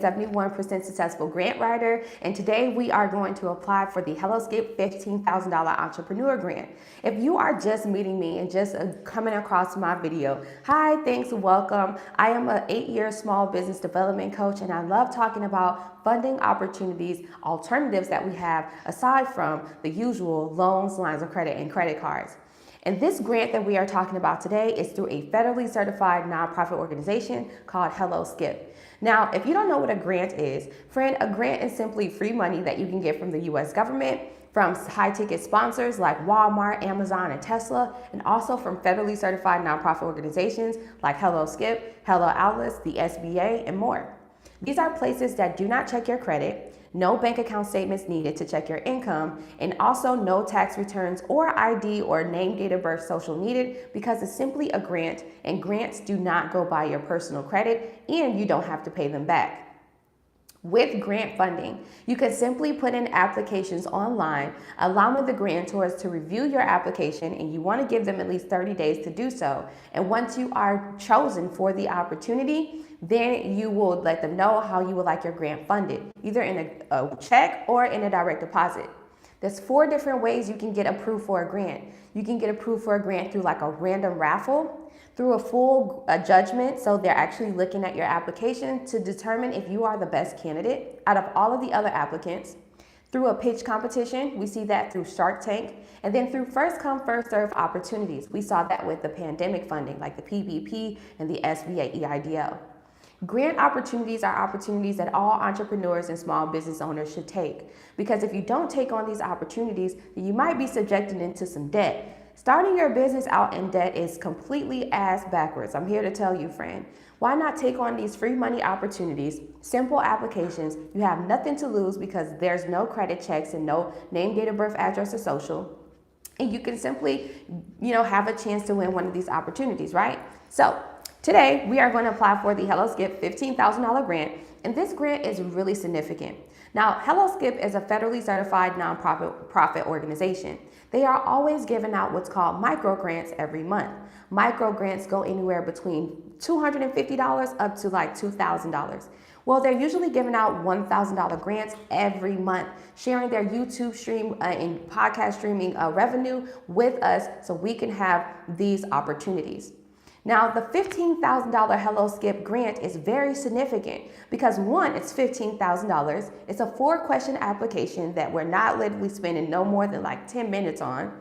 71% successful grant writer, and today we are going to apply for the HelloSkip $15,000 entrepreneur grant. If you are just meeting me and just coming across my video, hi, thanks, welcome. I am an 8-year small business development coach, and I love talking about funding opportunities, alternatives that we have aside from the usual loans, lines of credit, and credit cards. And this grant that we are talking about today is through a federally certified nonprofit organization called HelloSkip. Now, if you don't know what a grant is, friend, a grant is simply free money that you can get from the US government, from high-ticket sponsors like Walmart, Amazon, and Tesla, and also from federally certified nonprofit organizations like HelloSkip, Hello Outlets, the SBA, and more. These are places that do not check your credit, no bank account statements needed to check your income, and also no tax returns or ID or name, date of birth, social needed, because it's simply a grant, and grants do not go by your personal credit, and you don't have to pay them back. With grant funding, you can simply put in applications online, allowing the grantors to review your application, and you want to give them at least 30 days to do so. And once you are chosen for the opportunity, then you will let them know how you would like your grant funded, either in a check or in a direct deposit. There's 4 different ways you can get approved for a grant. You can get approved for a grant through like a random raffle, through a full judgment, so they're actually looking at your application to determine if you are the best candidate out of all of the other applicants, through a pitch competition, we see that through Shark Tank, and then through first come, first serve opportunities. We saw that with the pandemic funding, like the PPP and the SBA EIDL. Grant opportunities are opportunities that all entrepreneurs and small business owners should take, because if you don't take on these opportunities, then you might be subjected into some debt. Starting your business out in debt is completely ass backwards. I'm here to tell you, friend. Why not take on these free money opportunities, simple applications? You have nothing to lose because there's no credit checks and no name, date of birth, address, or social. And you can simply, have a chance to win one of these opportunities, right? So today we are going to apply for the HelloSkip $15,000 grant, and this grant is really significant. Now, HelloSkip is a federally certified nonprofit organization. They are always giving out what's called micro grants every month. Micro grants go anywhere between $250 up to like $2,000. Well, they're usually giving out $1,000 grants every month, sharing their YouTube stream and podcast streaming revenue with us so we can have these opportunities. Now, the $15,000 HelloSkip grant is very significant because, one, it's $15,000. It's a 4-question application that we're not literally spending no more than like 10 minutes on.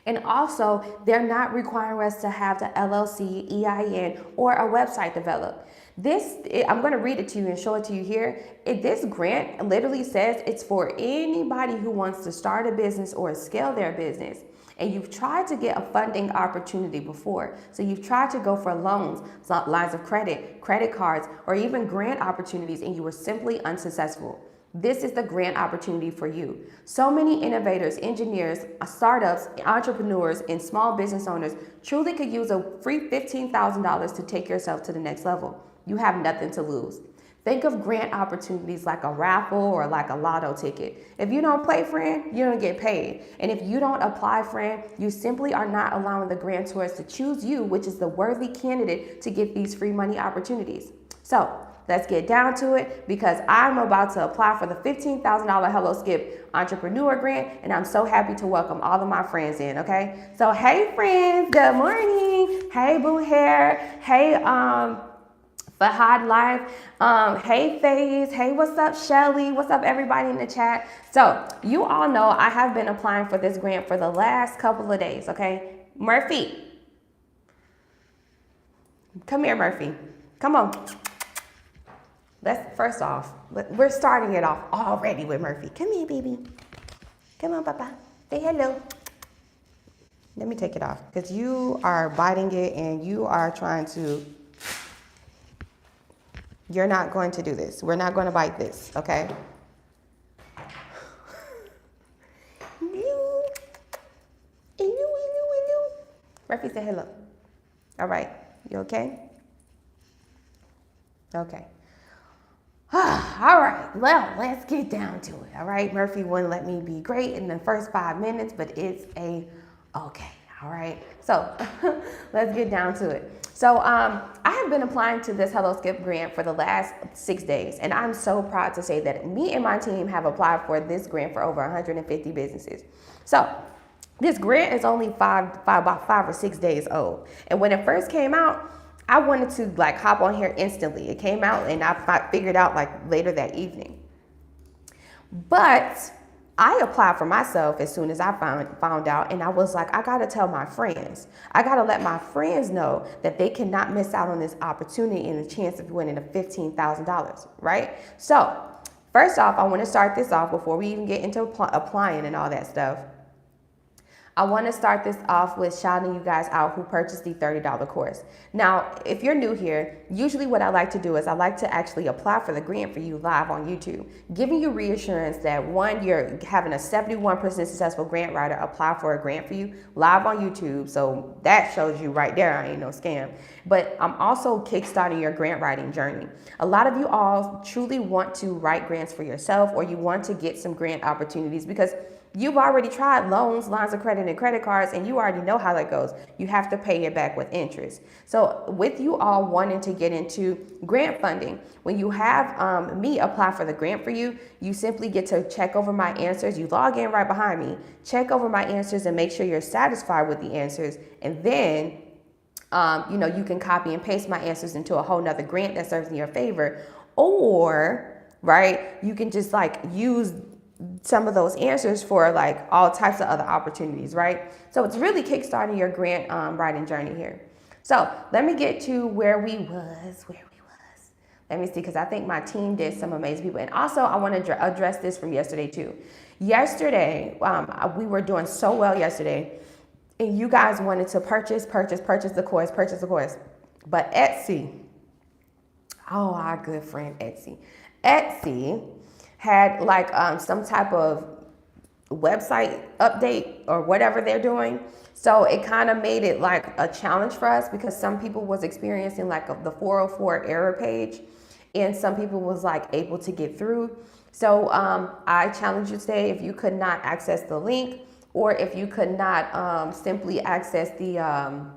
And also, they're not requiring us to have the LLC, EIN, or a website developed. I'm going to read it to you and show it to you here. This grant literally says it's for anybody who wants to start a business or scale their business. And you've tried to get a funding opportunity before. So you've tried to go for loans, lines of credit, credit cards, or even grant opportunities, and you were simply unsuccessful. This is the grant opportunity for you. So many innovators, engineers, startups, entrepreneurs, and small business owners truly could use a free $15,000 to take yourself to the next level. You have nothing to lose. Think of grant opportunities like a raffle or like a lotto ticket. If you don't play, friend, you don't get paid. And if you don't apply, friend, you simply are not allowing the grantors to choose you, which is the worthy candidate to get these free money opportunities. So let's get down to it, because I'm about to apply for the $15,000 HelloSkip entrepreneur grant, and I'm so happy to welcome all of my friends in, okay? So hey friends, good morning. Hey Boo Hair. Hey Fahad Life. Hey FaZe. Hey, what's up Shelly? What's up everybody in the chat? So you all know I have been applying for this grant for the last couple of days, okay? Murphy. Come here, Murphy. Come on. First off, we're starting it off already with Murphy. Come here, baby. Come on, Papa. Say hello. Let me take it off because you are biting it and you are trying to. You're not going to do this. We're not going to bite this, okay? Murphy, say hello. All right. You okay? Okay. All right, well, let's get down to it. All right, Murphy wouldn't let me be great in the first 5 minutes, but it's okay. All right, so let's get down to it. So I have been applying to this Hello Skip grant for the last 6 days, and I'm so proud to say that me and my team have applied for this grant for over 150 businesses. So this grant is only about 5 or 6 days old, and when it first came out, I wanted to like hop on here instantly. It came out, and I figured out like later that evening. But I applied for myself as soon as I found out, and I was like, I gotta tell my friends. I gotta let my friends know that they cannot miss out on this opportunity and the chance of winning a $15,000, right? So first off, I wanna start this off before we even get into applying and all that stuff. I want to start this off with shouting you guys out who purchased the $30 course. Now, if you're new here, usually what I like to do is I like to actually apply for the grant for you live on YouTube, giving you reassurance that one, you're having a 71% successful grant writer apply for a grant for you live on YouTube. So that shows you right there, I ain't no scam. But I'm also kickstarting your grant writing journey. A lot of you all truly want to write grants for yourself, or you want to get some grant opportunities because you've already tried loans, lines of credit, and credit cards, and you already know how that goes. You have to pay it back with interest. So with you all wanting to get into grant funding, when you have me apply for the grant for you, you simply get to check over my answers. You log in right behind me, check over my answers and make sure you're satisfied with the answers. And then, you can copy and paste my answers into a whole nother grant that serves in your favor. Or, right, you can just like use some of those answers for like all types of other opportunities, right? So it's really kickstarting your grant writing journey here. So let me get to where we was. Let me see, because I think my team did some amazing people. And also I want to address this from yesterday too. Yesterday, we were doing so well yesterday, and you guys wanted to purchase the course. But Etsy, oh, our good friend Etsy had like some type of website update or whatever they're doing. So it kind of made it like a challenge for us because some people was experiencing like the 404 error page, and some people was like able to get through. So I challenge you today, if you could not access the link, or if you could not simply access the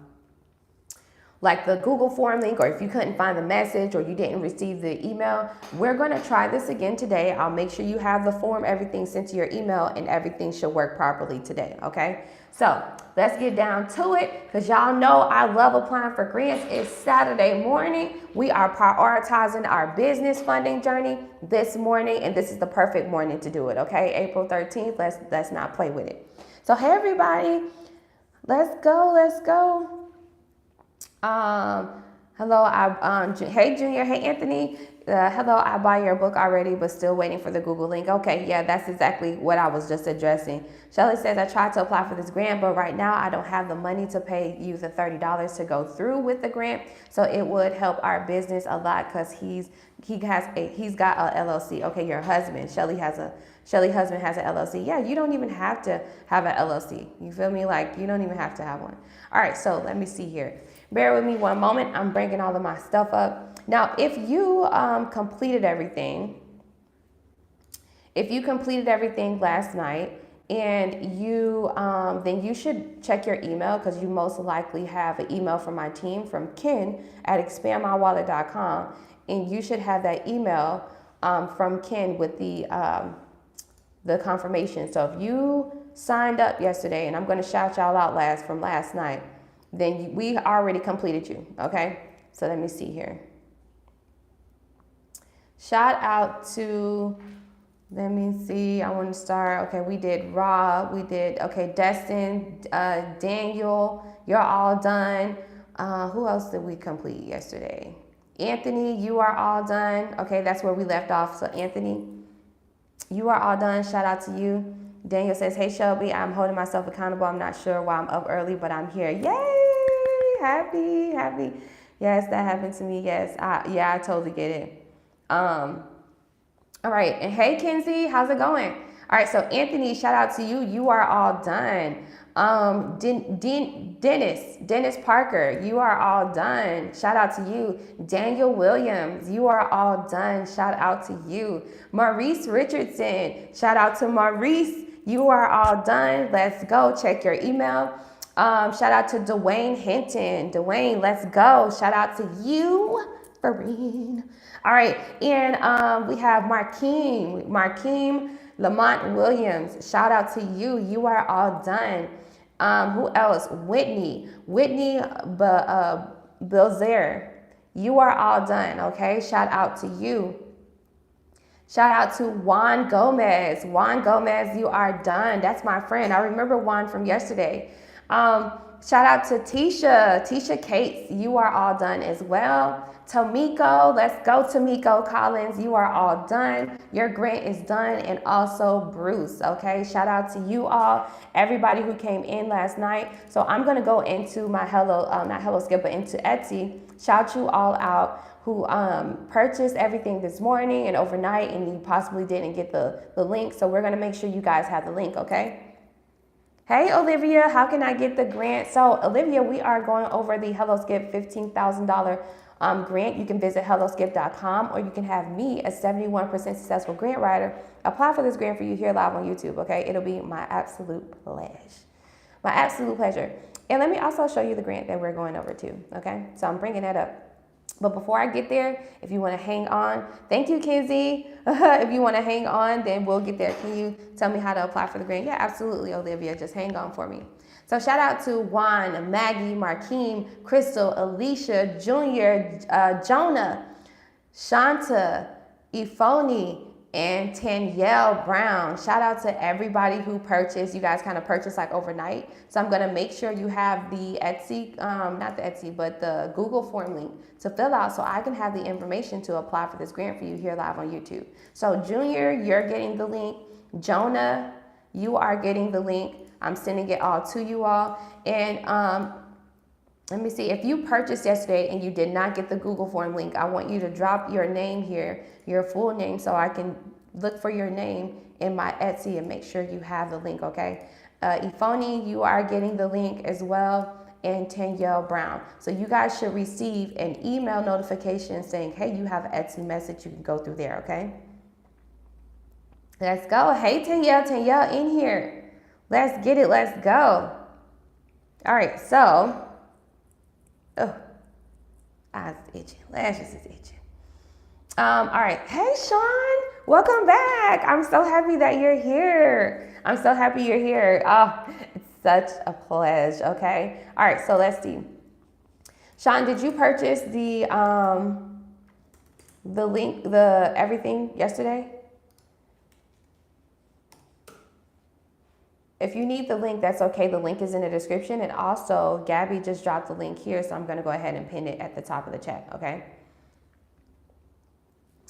like the Google form link, or if you couldn't find the message or you didn't receive the email, we're gonna try this again today. I'll make sure you have the form, everything sent to your email, and everything should work properly today, okay? So let's get down to it, because y'all know I love applying for grants. It's Saturday morning. We are prioritizing our business funding journey this morning, and this is the perfect morning to do it, okay? April 13th, let's not play with it. So hey everybody, let's go. Hello, hey Junior, hey Anthony. Hello, I buy your book already, but still waiting for the Google link. Okay, yeah, that's exactly what I was just addressing. Shelly says, I tried to apply for this grant, but right now I don't have the money to pay you the $30 to go through with the grant. So it would help our business a lot because he's got a LLC. Okay, your husband, Shelly husband has an LLC. Yeah, you don't even have to have an LLC. You feel me? Like you don't even have to have one. All right, so let me see here. Bear with me one moment. I'm bringing all of my stuff up. Now, if you completed everything last night, and you then you should check your email, because you most likely have an email from my team, from Ken at expandmywallet.com, and you should have that email from Ken with the confirmation. So if you signed up yesterday, and I'm going to shout y'all out from last night, then we already completed you, okay? So let me see here. Shout out to, let me see, I want to start, okay, we did Rob, okay, Destin, Daniel, you're all done. Who else did we complete yesterday? Anthony, you are all done. Okay, that's where we left off. So Anthony, you are all done. Shout out to you. Daniel says, hey Shelby, I'm holding myself accountable. I'm not sure why I'm up early, but I'm here. Yay! Happy. Yes, that happened to me. Yes, I totally get it. All right, and hey Kenzie, how's it going? All right, so Anthony, shout out to you. You are all done. Dennis Parker, you are all done. Shout out to you. Daniel Williams, you are all done. Shout out to you. Maurice Richardson, shout out to Maurice. You are all done. Let's go check your email. Shout out to Dwayne Hinton. Dwayne, let's go. Shout out to you, Farine. All right, and we have Markeem Lamont Williams. Shout out to you. You are all done. Who else? Whitney Bilzer. You are all done, okay? Shout out to you. Shout out to Juan Gomez. Juan Gomez, you are done. That's my friend. I remember Juan from yesterday. Shout out to Tisha Cates. You are all done as well. Tomiko, let's go Tomiko Collins. You are all done. Your grant is done. And also Bruce, okay? Shout out to you all, everybody who came in last night. So I'm going to go into my not HelloSkip, but into Etsy. Shout you all out who purchased everything this morning and overnight, and you possibly didn't get the link. So we're going to make sure you guys have the link, okay? Hey, Olivia, how can I get the grant? So, Olivia, we are going over the HelloSkip $15,000 grant. You can visit helloskip.com, or you can have me, a 71% successful grant writer, apply for this grant for you here live on YouTube, okay? It'll be my absolute pleasure. My absolute pleasure. And let me also show you the grant that we're going over to, okay? So I'm bringing that up. But before I get there, if you want to hang on, thank you, Kenzie. If you want to hang on, then we'll get there. Can you tell me how to apply for the grant? Yeah, absolutely, Olivia. Just hang on for me. So shout out to Juan, Maggie, Markeem, Crystal, Alicia, Junior, Jonah, Shanta, Ifoni, and Tanyelle Brown. Shout out to everybody who purchased. You guys kind of purchased like overnight. So I'm going to make sure you have the Etsy, not the Etsy, but the Google form link to fill out so I can have the information to apply for this grant for you here live on YouTube. So Junior, you're getting the link. Jonah, you are getting the link. I'm sending it all to you all. And let me see, if you purchased yesterday and you did not get the Google form link, I want you to drop your name here, your full name, so I can look for your name in my Etsy and make sure you have the link, okay? Ifoni, you are getting the link as well, and Tanyelle Brown. So you guys should receive an email notification saying, hey, you have an Etsy message, you can go through there, okay? Let's go. Hey, Tanyelle in here. Let's get it, let's go. All right, so, oh, eyes itching, lashes is itching. All right, hey Sean, welcome back. I'm so happy that you're here. I'm so happy you're here. Oh, it's such a pleasure, okay? All right, so let's see. Sean, did you purchase the link, the everything yesterday? If you need the link, that's okay. The link is in the description. And also, Gabby just dropped the link here, so I'm going to go ahead and pin it at the top of the chat, okay?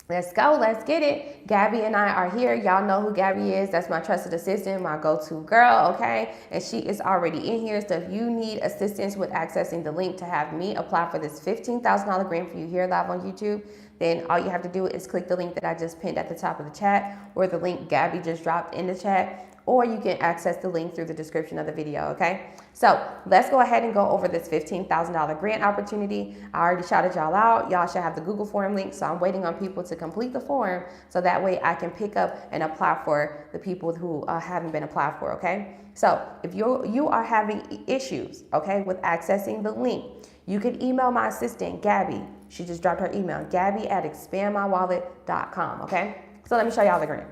Let's go. Let's get it. Gabby and I are here. Y'all know who Gabby is. That's my trusted assistant, my go-to girl, okay? And she is already in here. So if you need assistance with accessing the link to have me apply for this $15,000 grant for you here live on YouTube, then all you have to do is click the link that I just pinned at the top of the chat, or the link Gabby just dropped in the chat, or you can access the link through the description of the video, okay? So let's go ahead and go over this $15,000 grant opportunity. I already shouted y'all out. Y'all should have the Google form link, so I'm waiting on people to complete the form so that way I can pick up and apply for the people who haven't been applied for, okay? So if you are having issues, okay, with accessing the link, you can email my assistant, Gabby. She just dropped her email, gabby@expandmywallet.com, okay? So let me show y'all the grant.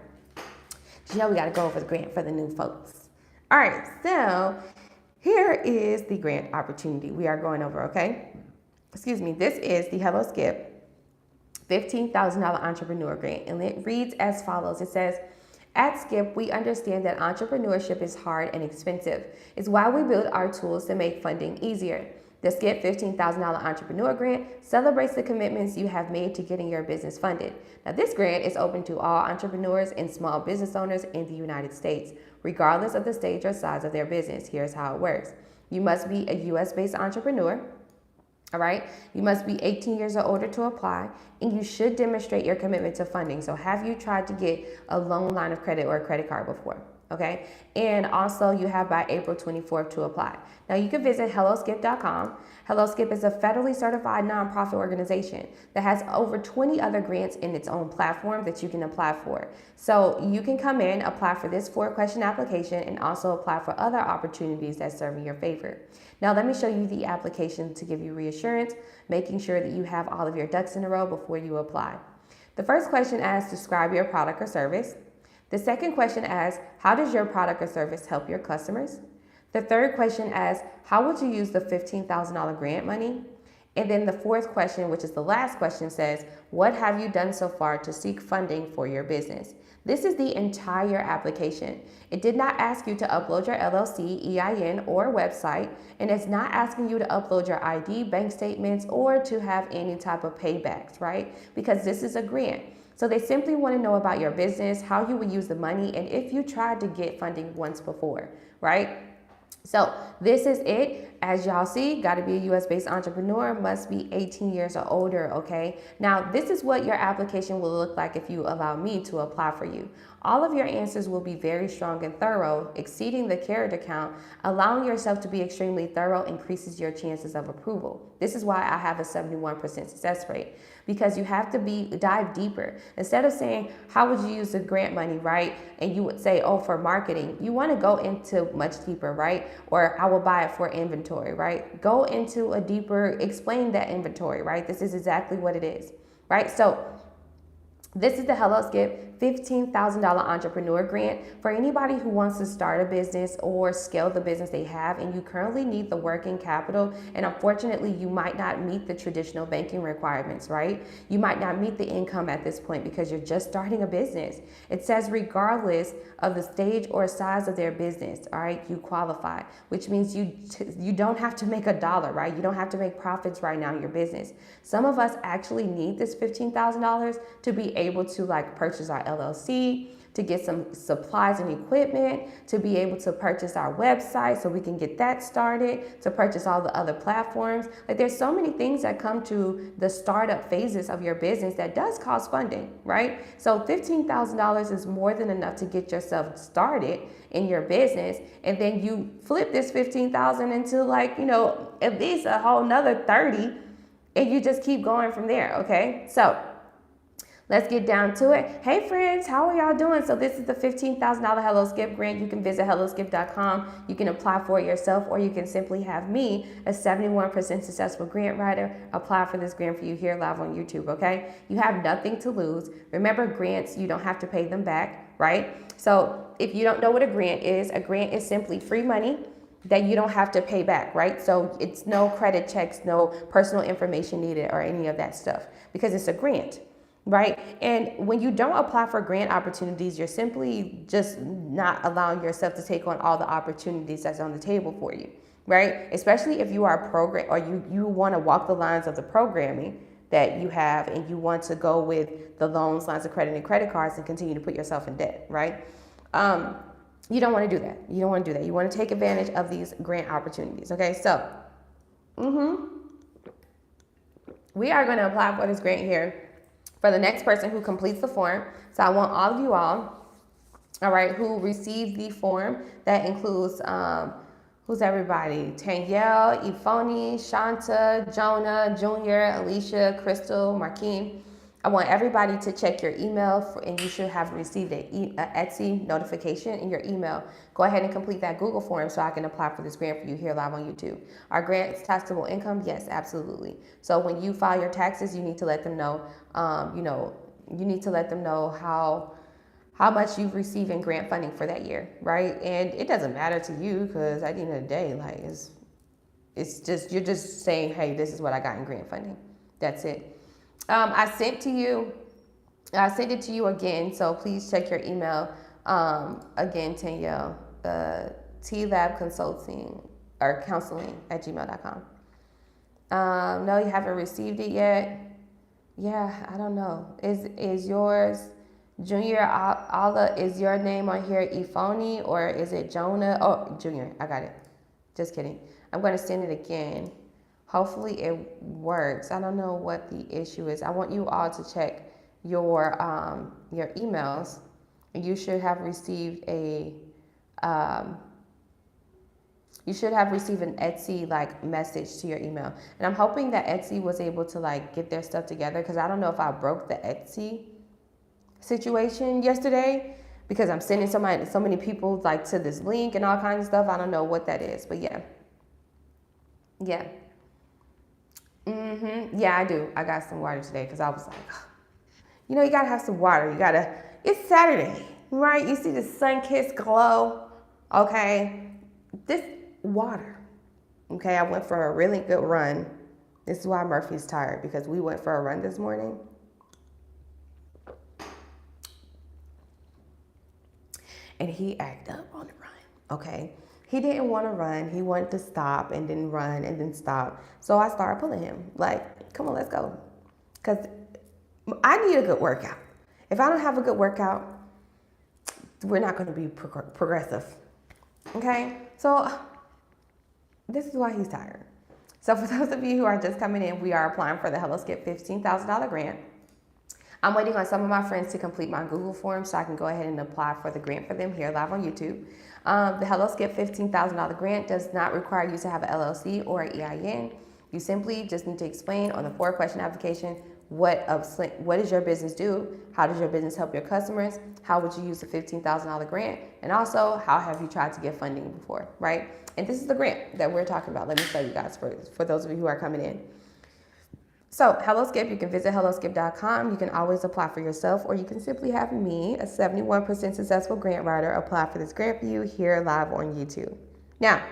You know we got to go over the grant for the new folks. All right, so here is the grant opportunity we are going over, okay? Excuse me, this is the HelloSkip $15,000 entrepreneur grant, and it reads as follows. It says, at Skip, we understand that entrepreneurship is hard and expensive. It's why we build our tools to make funding easier. The Skip $15,000 Entrepreneur Grant celebrates the commitments you have made to getting your business funded. Now, this grant is open to all entrepreneurs and small business owners in the United States, regardless of the stage or size of their business. Here's how it works. You must be a U.S.-based entrepreneur. All right. You must be 18 years or older to apply, and you should demonstrate your commitment to funding. So have you tried to get a loan line of credit or a credit card before? Okay, and also you have by April 24th to apply. Now you can visit helloskip.com. HelloSkip is a federally certified nonprofit organization that has over 20 other grants in its own platform that you can apply for. So you can come in, apply for this 4-question application, and also apply for other opportunities that serve in your favor. Now let me show you the application to give you reassurance, making sure that you have all of your ducks in a row before you apply. The first question asks, describe your product or service. The second question asks, how does your product or service help your customers? The third question asks, how would you use the $15,000 grant money? And then the fourth question, which is the last question, says, what have you done so far to seek funding for your business? This is the entire application. It did not ask you to upload your LLC, EIN, or website, and it's not asking you to upload your ID, bank statements, or to have any type of paybacks, right? Because this is a grant. So they simply want to know about your business, how you would use the money, and if you tried to get funding once before, right? So this is it. As y'all see, got to be a US-based entrepreneur, must be 18 years or older, okay? Now, this is what your application will look like if you allow me to apply for you. All of your answers will be very strong and thorough, exceeding the character count. Allowing yourself to be extremely thorough increases your chances of approval. This is why I have a 71% success rate, because you have to dive deeper. Instead of saying, how would you use the grant money, right? And you would say, oh, for marketing. You want to go into much deeper, right? Or I will buy it for inventory, right? Go into a deeper, explain that inventory, right? This is exactly what it is, right? So this is the HelloSkip $15,000 entrepreneur grant for anybody who wants to start a business or scale the business they have, and you currently need the working capital, and unfortunately you might not meet the traditional banking requirements, right? You might not meet the income at this point because you're just starting a business. It says regardless of the stage or size of their business, all right, you qualify, which means you don't have to make a dollar, right? You don't have to make profits right now in your business. Some of us actually need this $15,000 to be able to like purchase our LLC, to get some supplies and equipment, to be able to purchase our website so we can get that started, to purchase all the other platforms. Like there's so many things that come to the startup phases of your business that does cost funding, right? So $15,000 is more than enough to get yourself started in your business, and then you flip this $15,000 into like, you know, at least a whole nother 30, and you just keep going from there, okay? So let's get down to it. Hey friends, how are y'all doing? So this is the $15,000 HelloSkip grant. You can visit helloskip.com. You can apply for it yourself, or you can simply have me, a 71% successful grant writer, apply for this grant for you here live on YouTube, okay? You have nothing to lose. Remember, grants, you don't have to pay them back, right? So if you don't know what a grant is simply free money that you don't have to pay back, right? So it's no credit checks, no personal information needed or any of that stuff, because it's a grant. Right? And when you don't apply for grant opportunities, you're simply just not allowing yourself to take on all the opportunities that's on the table for you, right? Especially if you are a program, or you want to walk the lines of the programming that you have, and you want to go with the loans, lines of credit, and credit cards and continue to put yourself in debt, right? You don't want to do that. You don't want to do that. You want to take advantage of these grant opportunities, okay? So, we are going to apply for this grant here for the next person who completes the form. So I want all of you all right, who received the form. That includes, who's everybody? Danielle, Ifoni, Shanta, Jonah, Junior, Alicia, Crystal, Marquine. I want everybody to check your email, and you should have received an Etsy notification in your email. Go ahead and complete that Google form so I can apply for this grant for you here live on YouTube. Our grant's taxable income? Yes, absolutely. So when you file your taxes, you need to let them know, you need to let them know how much you've received in grant funding for that year, right? And it doesn't matter to you, because at the end of the day, like it's just, you're just saying, hey, this is what I got in grant funding. That's it. I sent it to you again, so please check your email. Again, Danielle, TLab Consulting or Counseling at gmail.com. No, you haven't received it yet. Yeah, I don't know. Is yours Junior Allah? Is your name on here Ifoni, or is it Jonah? Oh, Junior, I got it. Just kidding. I'm going to send it again. Hopefully it works. I don't know what the issue is. I want you all to check your emails. You should have received a You should have received an Etsy like message to your email. And I'm hoping that Etsy was able to like get their stuff together, because I don't know if I broke the Etsy situation yesterday, because I'm sending so many people like to this link and all kinds of stuff. I don't know what that is, but yeah. Yeah. Yeah, I do. I got some water today because I was like, you know, you gotta have some water. It's Saturday, right? You see the sun-kissed glow, okay? This water, okay? I went for a really good run. This is why Murphy's tired, because we went for a run this morning. And he acted up on the run, okay? He didn't want to run. He wanted to stop and then run and then stop. So I started pulling him. Like, come on, let's go. Because I need a good workout. If I don't have a good workout, we're not going to be progressive. Okay? So this is why he's tired. So for those of you who are just coming in, we are applying for the HelloSkip $15,000 grant. I'm waiting on some of my friends to complete my Google form so I can go ahead and apply for the grant for them here live on YouTube. The HelloSkip $15,000 grant does not require you to have an LLC or an EIN. You simply just need to explain on the 4-question application what does your business do? How does your business help your customers? How would you use the $15,000 grant? And also, how have you tried to get funding before, right? And this is the grant that we're talking about. Let me show you guys for those of you who are coming in. So HelloSkip, you can visit helloskip.com. You can always apply for yourself, or you can simply have me, a 71% successful grant writer, apply for this grant for you here live on YouTube. Now,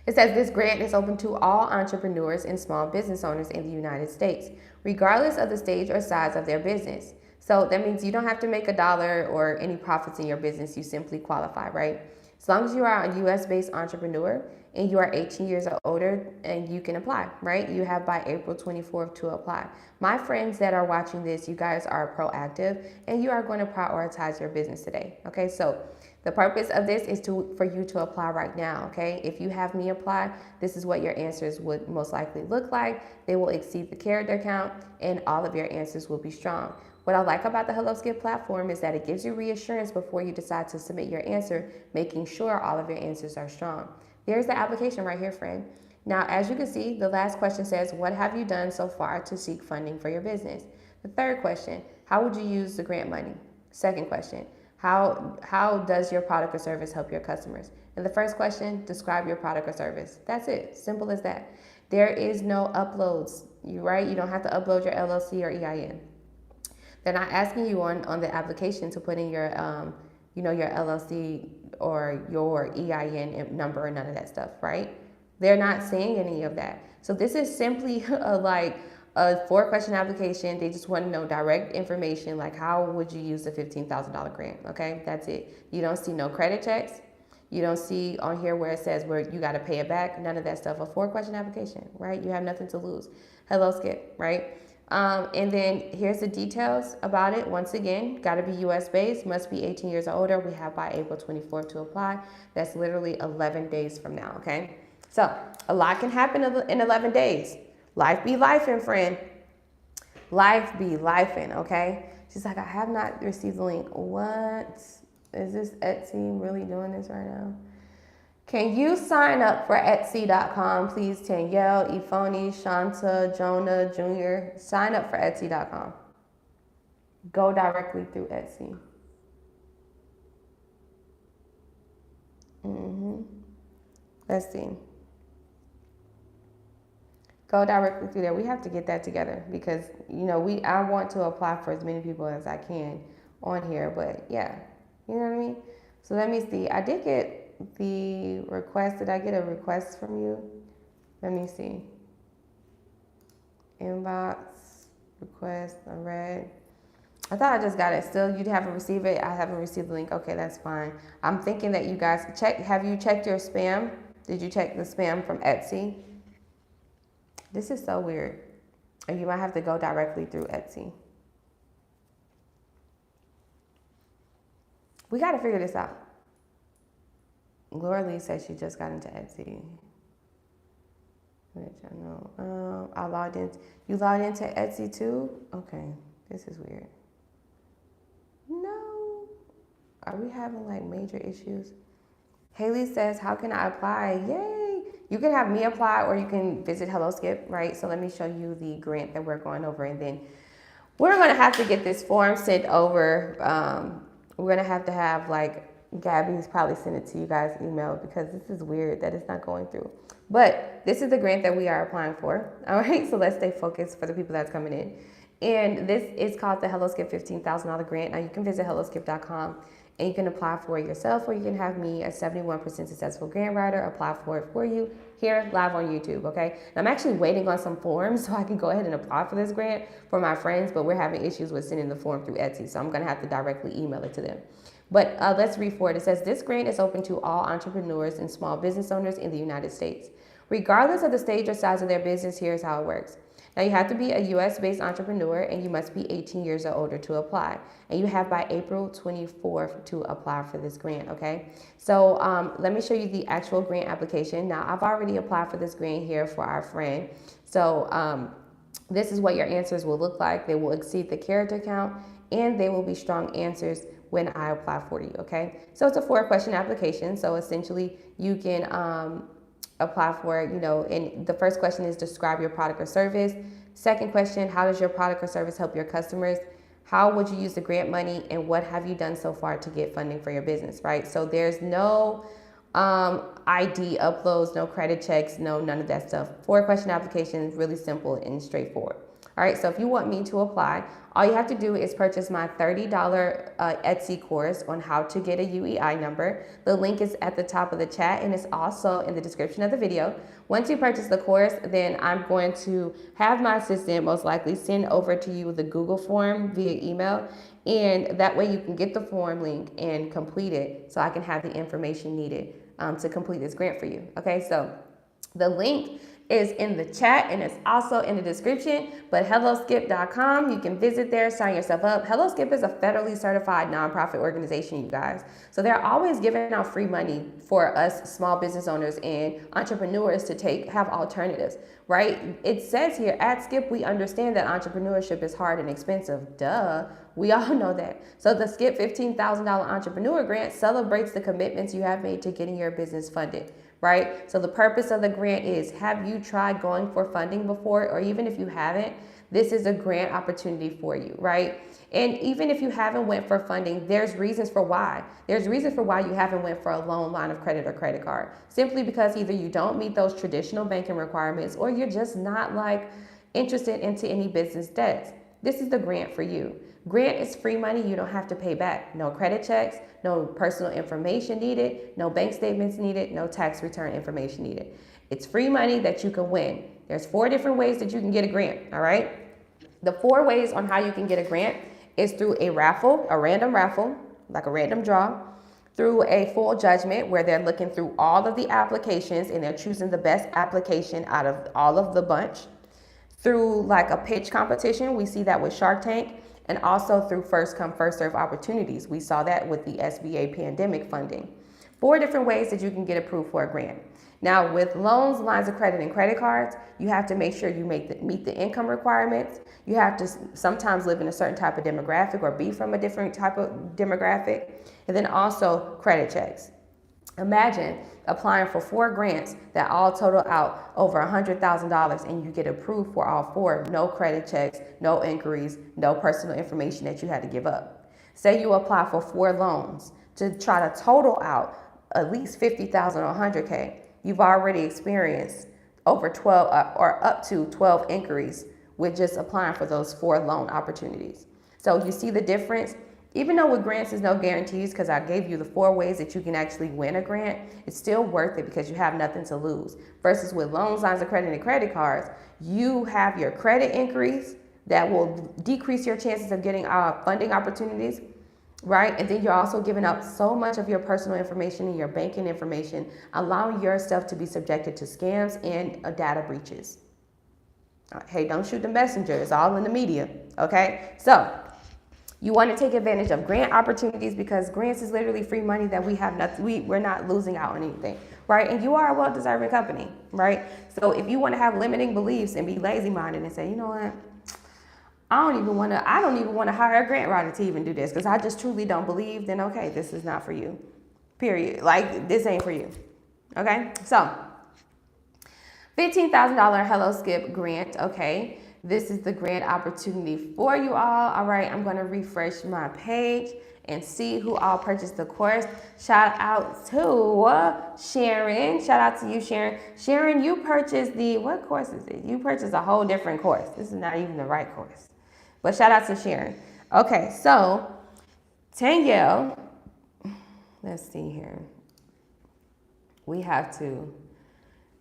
it says this grant is open to all entrepreneurs and small business owners in the United States, regardless of the stage or size of their business. So that means you don't have to make $1 or any profits in your business. You simply qualify, right? As long as you are a US-based entrepreneur and you are 18 years or older, and you can apply, right? You have by April 24th to apply. My friends that are watching this, you guys are proactive and you are going to prioritize your business today, okay? So the purpose of this is for you to apply right now, okay? If you have me apply, this is what your answers would most likely look like. They will exceed the character count and all of your answers will be strong. What I like about the HelloSkip platform is that it gives you reassurance before you decide to submit your answer, making sure all of your answers are strong. There's the application right here, friend. Now, as you can see, the last question says, what have you done so far to seek funding for your business? The third question, how would you use the grant money? Second question, how does your product or service help your customers? And the first question, describe your product or service. That's it, simple as that. There is no uploads, right? You don't have to upload your LLC or EIN. They're not asking you on the application to put in your, your LLC or your EIN number or none of that stuff, right? They're not saying any of that. So this is simply a 4-question application. They just want to know direct information, like how would you use the $15,000 grant, okay? That's it. You don't see no credit checks. You don't see on here where it says where you got to pay it back, none of that stuff. A 4-question application, right? You have nothing to lose. HelloSkip, right? And then here's the details about it. Once again, got to be US based, must be 18 years or older. We have by April 24th to apply. That's literally 11 days from now, okay? So a lot can happen in 11 days. Life be lifing, friend. Life be lifing, okay? She's like, I have not received the link. What? Is this Etsy really doing this right now? Can you sign up for Etsy.com, please? Danielle, Ifoni, Shanta, Jonah, Jr. Sign up for Etsy.com. Go directly through Etsy. Let's see. Go directly through there. We have to get that together because, I want to apply for as many people as I can on here. But, yeah, you know what I mean? So let me see. I did get the request. Did I get a request from you? Let me see. Inbox, request, I read. I thought I just got it. Still, you haven't received it. I haven't received the link. Okay, that's fine. I'm thinking that you guys have you checked your spam? Did you check the spam from Etsy? This is so weird. Or you might have to go directly through Etsy. We got to figure this out. Laura Lee says she just got into Etsy. Which I know. I logged in. You logged into Etsy too? Okay. This is weird. No. Are we having major issues? Haley says, how can I apply? Yay! You can have me apply or you can visit HelloSkip, right? So let me show you the grant that we're going over, and then we're going to have to get this form sent over. We're going to have like Gabby's probably send it to you guys email, because this is weird that it's not going through. But this is the grant that we are applying for. All right, so let's stay focused for the people that's coming in. And this is called the HelloSkip $15,000 grant. Now you can visit helloskip.com and you can apply for it yourself, or you can have me, a 71% successful grant writer, apply for it for you here live on YouTube, okay? And I'm actually waiting on some forms so I can go ahead and apply for this grant for my friends, but we're having issues with sending the form through Etsy, so I'm gonna have to directly email it to them. But let's read forward. It says, this grant is open to all entrepreneurs and small business owners in the United States. Regardless of the stage or size of their business, here's how it works. Now, you have to be a U.S.-based entrepreneur, and you must be 18 years or older to apply. And you have by April 24th to apply for this grant, okay? So let me show you the actual grant application. Now, I've already applied for this grant here for our friend. So this is what your answers will look like. They will exceed the character count, and they will be strong answers when I apply for you, okay? So it's a 4-question application. So essentially, you can apply for it, and the first question is describe your product or service. Second question, how does your product or service help your customers? How would you use the grant money, and what have you done so far to get funding for your business, right? So there's no ID uploads, no credit checks, none of that stuff. 4-question application is really simple and straightforward. All right, so if you want me to apply, all you have to do is purchase my $30 Etsy course on how to get a UEI number. The link is at the top of the chat, and it's also in the description of the video. Once you purchase the course, then I'm going to have my assistant most likely send over to you the Google form via email, and that way you can get the form link and complete it, so I can have the information needed to complete this grant for you. Okay, so the link is in the chat, and it's also in the description, but helloskip.com, you can visit there, sign yourself up. HelloSkip is a federally certified nonprofit organization, you guys. So they're always giving out free money for us small business owners and entrepreneurs to have alternatives, right? It says here, at Skip, we understand that entrepreneurship is hard and expensive. Duh, we all know that. So the Skip $15,000 entrepreneur grant celebrates the commitments you have made to getting your business funded. Right? So the purpose of the grant is, have you tried going for funding before? Or even if you haven't, this is a grant opportunity for you, right? And even if you haven't went for funding, there's reasons for why. There's reasons for why you haven't went for a loan, line of credit, or credit card. Simply because either you don't meet those traditional banking requirements, or you're just not interested into any business debts. This is the grant for you. Grant is free money you don't have to pay back. No credit checks, no personal information needed, no bank statements needed, no tax return information needed. It's free money that you can win. There's 4 different ways that you can get a grant, all right? The 4 ways on how you can get a grant is through a raffle, a random raffle, like a random draw, through a full judgment where they're looking through all of the applications and they're choosing the best application out of all of the bunch, through like a pitch competition. We see that with Shark Tank. And also through first come, first serve opportunities. We saw that with the SBA pandemic funding. 4 different ways that you can get approved for a grant. Now, with loans, lines of credit, and credit cards, you have to make sure you meet the income requirements. You have to sometimes live in a certain type of demographic or be from a different type of demographic. And then also credit checks. Imagine applying for 4 grants that all total out over $100,000, and you get approved for all 4. No credit checks, no inquiries, no personal information that you had to give up. Say you apply for 4 loans to try to total out at least $50,000 or $100K. You've already experienced over 12 or up to 12 inquiries with just applying for those 4 loan opportunities. So you see the difference? Even though with grants there's no guarantees, because I gave you the 4 ways that you can actually win a grant, it's still worth it because you have nothing to lose. Versus with loans, lines of credit, and credit cards, you have your credit increase that will decrease your chances of getting funding opportunities, right? And then you're also giving up so much of your personal information and your banking information, allowing yourself to be subjected to scams and data breaches. Hey, don't shoot the messenger. It's all in the media, okay? So you want to take advantage of grant opportunities, because grants is literally free money that we have nothing, we're not losing out on anything, right? And you are a well-deserving company, right? So if you want to have limiting beliefs and be lazy-minded and say, you know what, I don't even want to hire a grant writer to even do this because I just truly don't believe, then okay, this is not for you. period. Like, this ain't for you. Okay, so $15,000 Hello Skip grant. Okay, this is the grant opportunity for you all. All right, I'm gonna refresh my page and see who all purchased the course. Shout out to Sharon. Shout out to you, Sharon. Sharon, you purchased what course is it? You purchased a whole different course. This is not even the right course. But shout out to Sharon. Okay, so Danielle, let's see here. We have to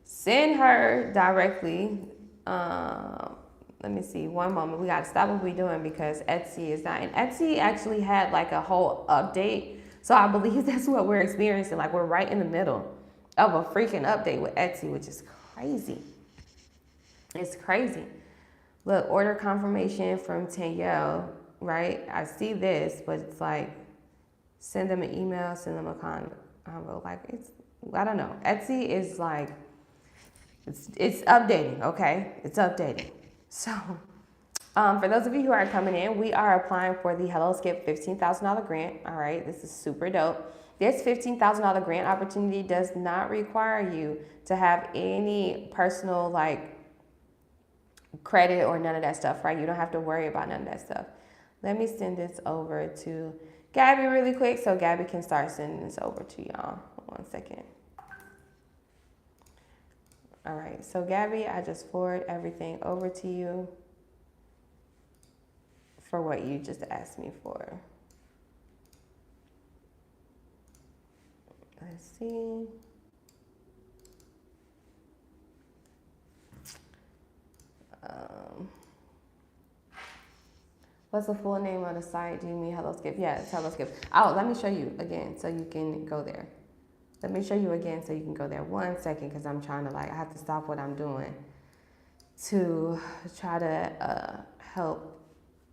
send her directly. Let me see, one moment. We got to stop what we're doing because Etsy is not. And Etsy actually had like a whole update. So I believe that's what we're experiencing. Like, we're right in the middle of a freaking update with Etsy, which is crazy. It's crazy. Look, order confirmation from Danielle, right? I see this, but it's like, send them an email, send them a convo. Like, I don't know. Etsy is like, it's updating, okay? It's updating. So, for those of you who are coming in, we are applying for the Hello Skip $15,000 grant. All right, this is super dope. This $15,000 grant opportunity does not require you to have any personal credit or none of that stuff, right? You don't have to worry about none of that stuff. Let me send this over to Gabby really quick so Gabby can start sending this over to y'all. 1 second. All right, so Gabby, I just forward everything over to you for what you just asked me for. Let's see. What's the full name of the site? Do you mean Hello Skip? Yeah, it's Hello Skip. Oh, let me show you again so you can go there. Let me show you again so you can go there. 1 second, because I'm trying to I have to stop what I'm doing to try to help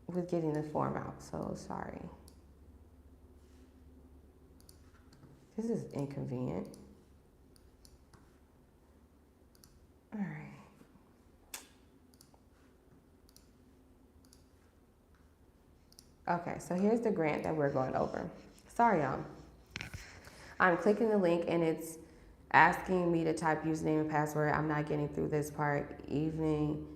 with getting the form out. So sorry. This is inconvenient. All right. Okay, so here's the grant that we're going over. Sorry, y'all. I'm clicking the link and it's asking me to type username and password. I'm not getting through this part. Even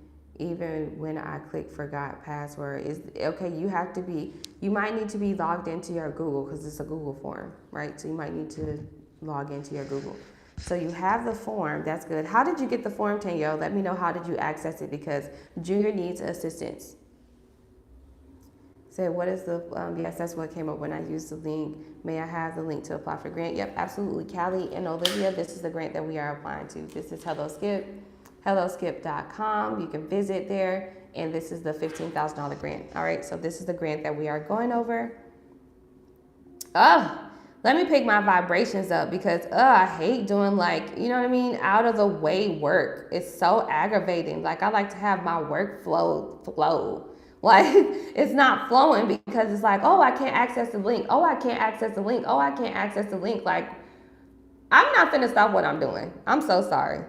when I click forgot password, okay. You might need to be logged into your Google because it's a Google form, right? So you might need to log into your Google. So you have the form. That's good. How did you get the form, Danielle? Let me know, how did you access it, because Junior needs assistance. Say, what is the, yes, that's what came up when I used the link. May I have the link to apply for grant? Yep, absolutely. Callie and Olivia, this is the grant that we are applying to. This is Hello Skip, helloskip.com. You can visit there, and this is the $15,000 grant. All right, so this is the grant that we are going over. Let me pick my vibrations up because I hate doing you know what I mean, out of the way work. It's so aggravating. Like, I like to have my workflow flow. Like, it's not flowing because it's like, oh, I can't access the link. Oh, I can't access the link. Oh, I can't access the link. Like, I'm not finna stop what I'm doing. I'm so sorry.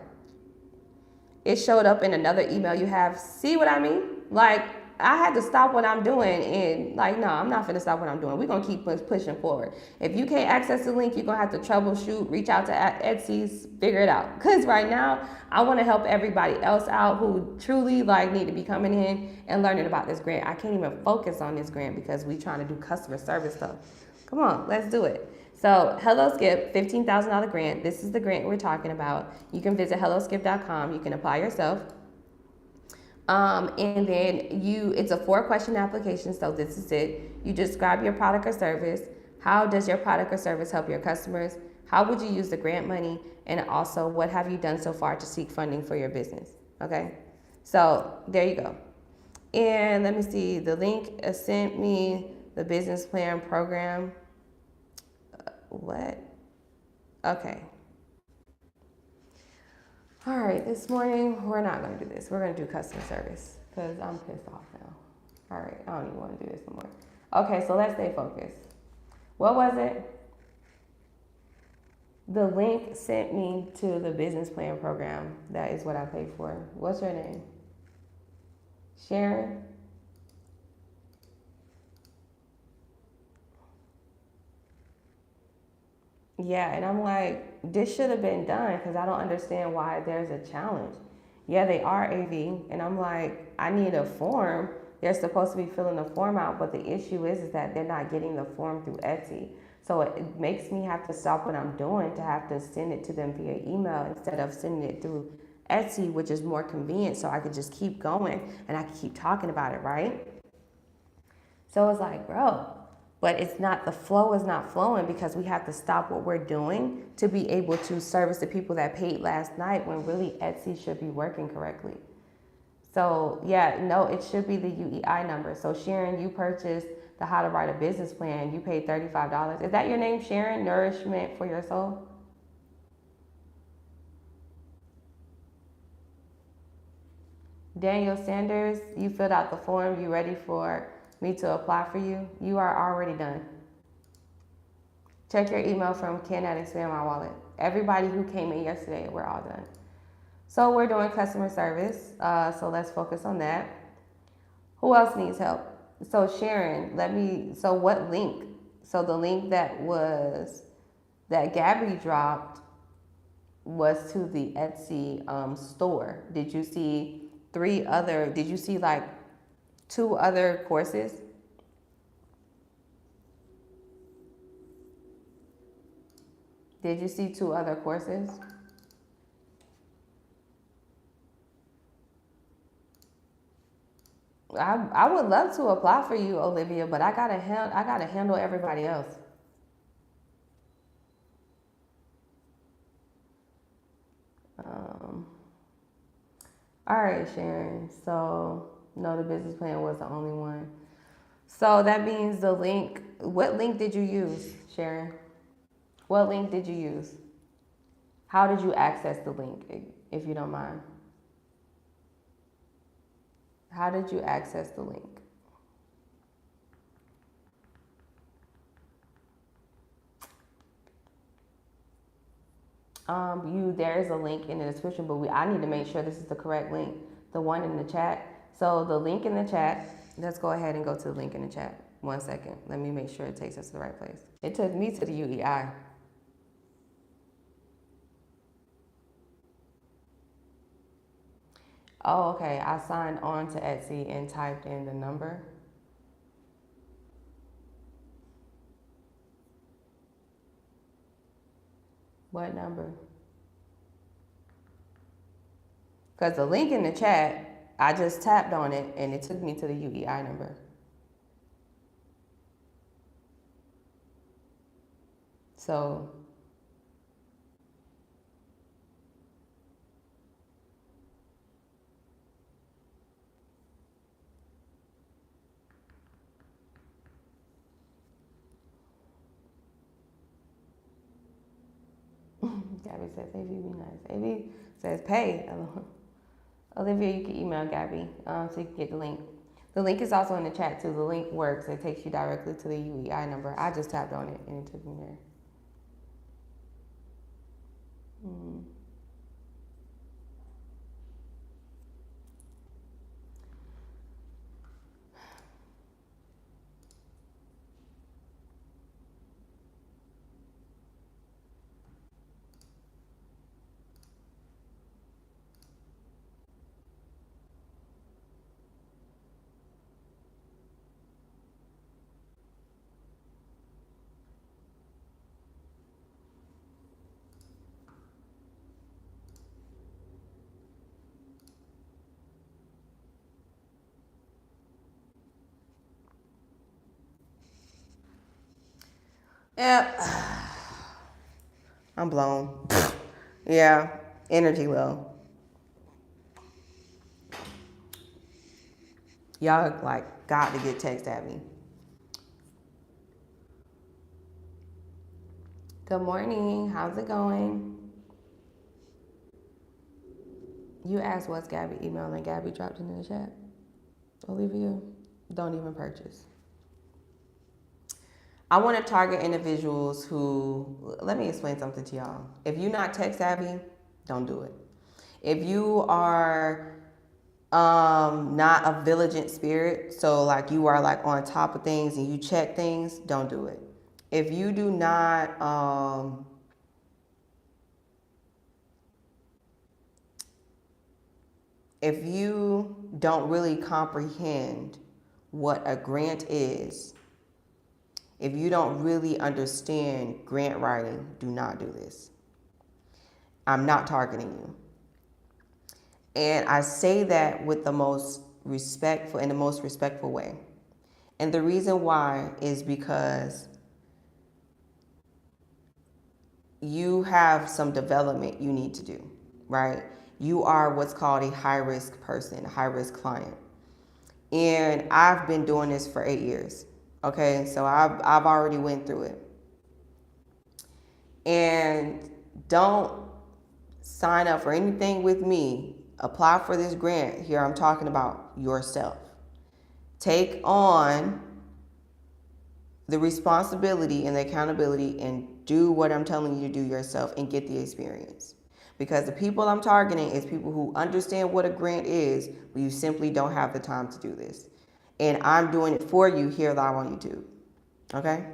It showed up in another email you have. See what I mean? Like, I had to stop what I'm doing and no, I'm not finna stop what I'm doing. We're gonna keep pushing forward. If you can't access the link, you're gonna have to troubleshoot, reach out to Etsy's, figure it out. Cause right now, I wanna help everybody else out who truly need to be coming in and learning about this grant. I can't even focus on this grant because we trying to do customer service stuff. Come on, let's do it. So Hello Skip, $15,000 grant. This is the grant we're talking about. You can visit helloskip.com. You can apply yourself. And then it's a 4-question application, so this is it. You describe your product or service. How does your product or service help your customers? How would you use the grant money? And also, what have you done so far to seek funding for your business? Okay, so there you go. And let me see, the link sent me the business plan program. What? Okay. All right, this morning, we're not going to do this. We're going to do customer service because I'm pissed off now. All right, I don't even want to do this no more. Okay, so let's stay focused. What was it? The link sent me to the business plan program. That is what I paid for. What's your name? Sharon? Yeah, and I'm like, this should have been done because I don't understand why there's a challenge. Yeah, they are AV, and I'm like, I need a form. They're supposed to be filling the form out, but the issue is that they're not getting the form through Etsy. So it makes me have to stop what I'm doing to have to send it to them via email instead of sending it through Etsy, which is more convenient. So I could just keep going and I can keep talking about it, right? So it's like, bro, but it's not, the flow is not flowing because we have to stop what we're doing to be able to service the people that paid last night when really Etsy should be working correctly. So yeah, no, it should be the UEI number. So Sharon, you purchased the How to Write a Business Plan. You paid $35. Is that your name, Sharon? Nourishment for Your Soul? Daniel Sanders, you filled out the form. You ready for me to apply for you? You are already done. Check your email from Ken at Expand My Wallet. Everybody who came in yesterday, we're all done. So we're doing customer service. So let's focus on that. Who else needs help? So Sharon, so what link? So the link that Gabby dropped was to the Etsy store. Did you see did you see like 2 other courses? Did you see 2 other courses? I would love to apply for you, Olivia, but I gotta handle everybody else. Um, all right, Sharon. So no, the business plan was the only one. So that means the link. What link did you use, Sharon? What link did you use? How did you access the link, if you don't mind? How did you access the link? There is a link in the description, but I need to make sure this is the correct link. The one in the chat. So the link in the chat. Let's go ahead and go to the link in the chat. 1 second. Let me make sure it takes us to the right place. It took me to the UEI. Oh, okay. I signed on to Etsy and typed in the number. What number? Because the link in the chat, I just tapped on it and it took me to the UEI number. So Gabby says, AV be nice. AV says, pay. Olivia, you can email Gabby so you can get the link. The link is also in the chat too. The link works. It takes you directly to the UEI number. I just tapped on it and it took me there. Yep. I'm blown. Yeah. Energy low. Y'all like got to get text at me. Good morning. How's it going? You asked what's Gabby email and Gabby dropped it in the chat. Olivia, don't even purchase. I want to target individuals who, let me explain something to y'all. If you're not tech savvy, don't do it. If you are not a vigilant spirit, so like you are like on top of things and you check things, don't do it. If you do not if you don't really comprehend what a grant is, if you don't really understand grant writing, do not do this. I'm not targeting you. And I say that with the most respectful, in the most respectful way. And the reason why is because you have some development you need to do, right? You are what's called a high-risk person, a high-risk client. And I've been doing this for 8 years. Okay, so I've already went through it. And don't sign up for anything with me. Apply for this grant. Here I'm talking about yourself. Take on the responsibility and the accountability and do what I'm telling you to do yourself and get the experience. Because the people I'm targeting is people who understand what a grant is, but you simply don't have the time to do this. And I'm doing it for you here live on YouTube. Okay?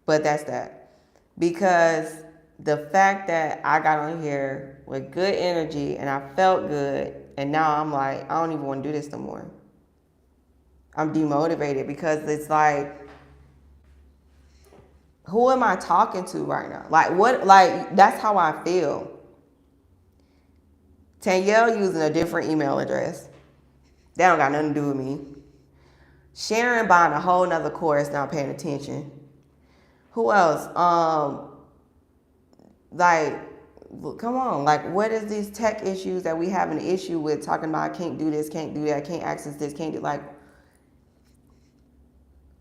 But that's that. Because the fact that I got on here with good energy and I felt good, and now I'm like, I don't even want to do this no more. I'm demotivated because it's like, who am I talking to right now? Like, what? Like, that's how I feel. Danielle using a different email address. That don't got nothing to do with me. Sharon buying a whole nother course, not paying attention. Who else? Like, come on. Like, what is these tech issues that we have an issue with talking about? I can't do this, can't do that, can't access this, can't do, like,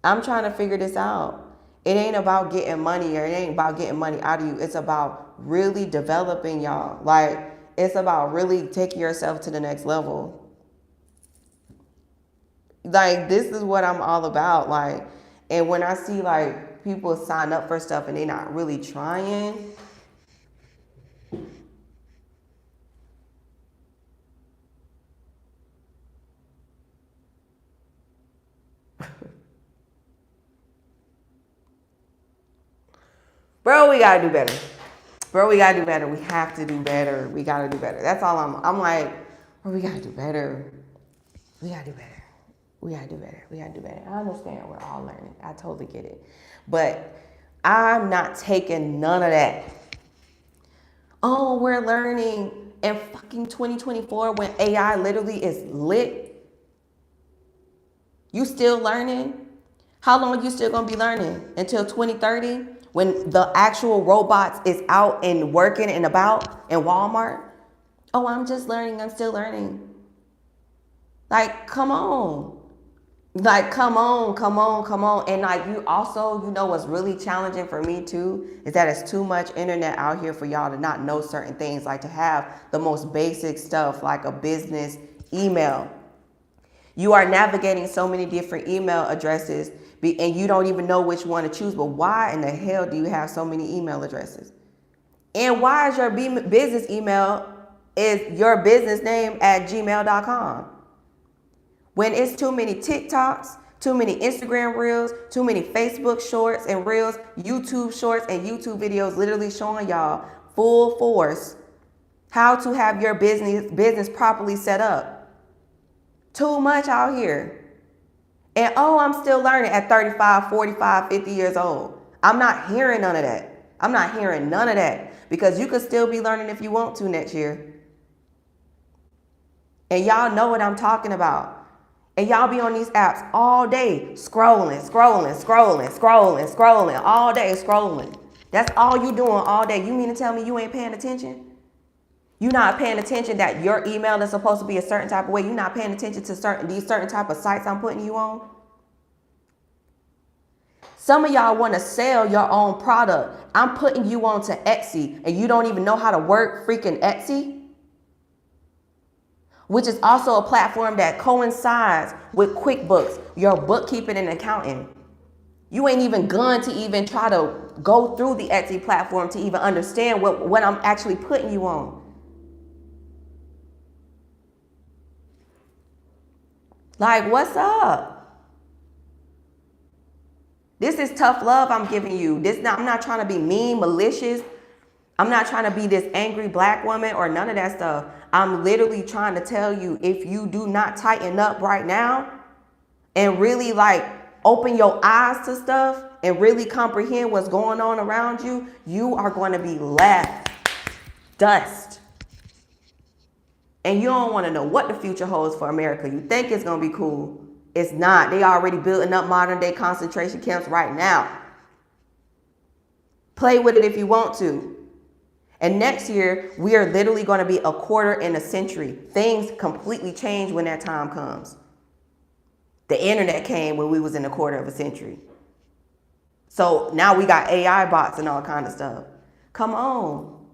I'm trying to figure this out. It ain't about getting money, or it ain't about getting money out of you. It's about really developing y'all. Like, it's about really taking yourself to the next level. Like, this is what I'm all about. Like, and when I see like people sign up for stuff and they're not really trying, bro, we gotta do better. Bro, we gotta do better. We have to do better. We gotta do better. That's all I'm like, bro, we gotta do better. We gotta do better. We gotta do better. We gotta do better. I understand we're all learning. I totally get it. But I'm not taking none of that. Oh, we're learning in fucking 2024 when AI literally is lit. You still learning? How long are you still gonna be learning? Until 2030? When the actual robots is out and working and about in Walmart? Oh, I'm just learning. I'm still learning. Like, come on. Like, come on, come on, come on. And like, you also, you know what's really challenging for me too, is that it's too much internet out here for y'all to not know certain things, like to have the most basic stuff like a business email. You are navigating so many different email addresses and you don't even know which one to choose. But why in the hell do you have so many email addresses? And why is your business email is your business name at gmail.com? When it's too many TikToks, too many Instagram reels, too many Facebook shorts and reels, YouTube shorts and YouTube videos literally showing y'all full force how to have your business properly set up. Too much out here. And oh, I'm still learning at 35, 45, 50 years old. I'm not hearing none of that. I'm not hearing none of that, because you could still be learning if you want to next year. And y'all know what I'm talking about. And y'all be on these apps all day, scrolling, all day scrolling. That's all you doing all day. You mean to tell me you ain't paying attention? You're not paying attention that your email is supposed to be a certain type of way. You're not paying attention to these certain type of sites I'm putting you on. Some of y'all want to sell your own product. I'm putting you on to Etsy and you don't even know how to work freaking Etsy, which is also a platform that coincides with QuickBooks, your bookkeeping and accounting. You ain't even going to even try to go through the Etsy platform to even understand what I'm actually putting you on. Like, what's up? This is tough love I'm giving you. I'm not trying to be mean, malicious. I'm not trying to be this angry black woman or none of that stuff. I'm literally trying to tell you, if you do not tighten up right now and really like open your eyes to stuff and really comprehend what's going on around you, you are going to be left dust. And you don't want to know what the future holds for America. You think it's going to be cool. It's not. They already building up modern day concentration camps right now. Play with it if you want to. And next year, we are literally going to be a quarter in a century. Things completely change when that time comes. The internet came when we was in a quarter of a century. So now we got AI bots and all kind of stuff. Come on.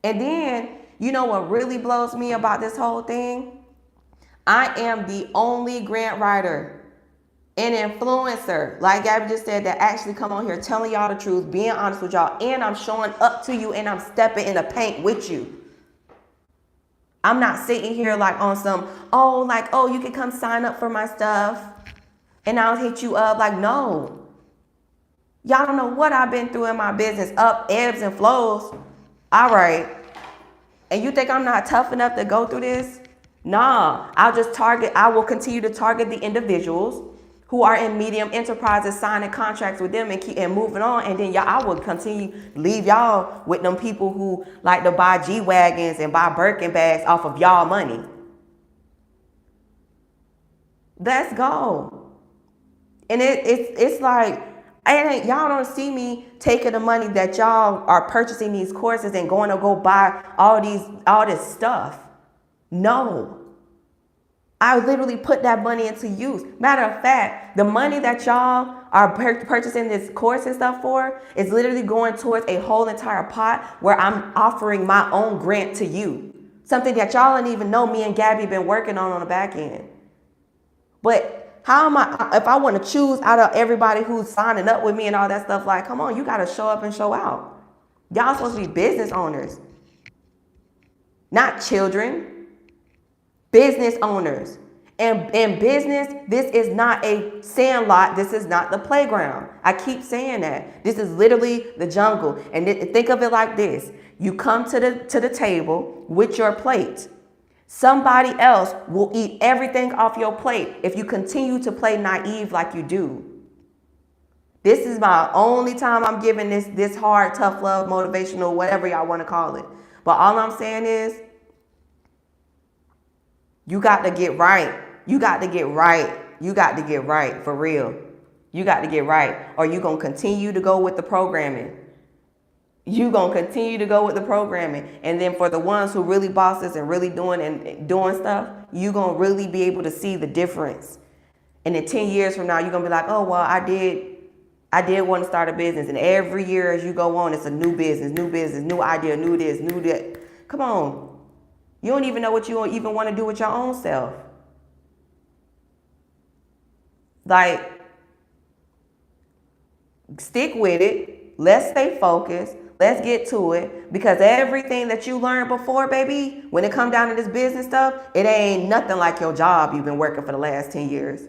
And then, you know what really blows me about this whole thing? I am the only grant writer and influencer, like Gabby just said, that actually come on here telling y'all the truth, being honest with y'all, and I'm showing up to you and I'm stepping in the paint with you. I'm not sitting here like on some, you can come sign up for my stuff and I'll hit you up. Like, no. Y'all don't know what I've been through in my business, up, ebbs and flows. All right. And you think I'm not tough enough to go through this? Nah, I will continue to target the individuals who are in medium enterprises, signing contracts with them and moving on. And then I will continue leave y'all with them people who like to buy G-Wagons and buy Birkin bags off of y'all money. Let's go. And it's like, y'all don't see me taking the money that y'all are purchasing these courses and going to go buy all this stuff. No. I literally put that money into use. Matter of fact, the money that y'all are purchasing this course and stuff for is literally going towards a whole entire pot where I'm offering my own grant to you. Something that y'all don't even know me and Gabby been working on the back end. But how am if I want to choose out of everybody who's signing up with me and all that stuff, like, come on, you got to show up and show out. Y'all supposed to be business owners, not children. Business owners. And in business, this is not a sandlot. This is not the playground. I keep saying that. This is literally the jungle. And think of it like this. You come to the table with your plate. Somebody else will eat everything off your plate if you continue to play naive like you do. This is my only time I'm giving this hard, tough love, motivational, whatever y'all want to call it. But all I'm saying is, you got to get right. You got to get right. You got to get right, for real. You got to get right. Or you going to continue to go with the programming. You going to continue to go with the programming. And then for the ones who really bosses and really doing stuff, you going to really be able to see the difference. And in 10 years from now, you're going to be like, oh, well, I did want to start a business. And every year as you go on, it's a new business, new idea, new this, new that. Come on. You don't even know what you even want to do with your own self. Like, stick with it. Let's stay focused. Let's get to it. Because everything that you learned before, baby, when it comes down to this business stuff, it ain't nothing like your job you've been working for the last 10 years.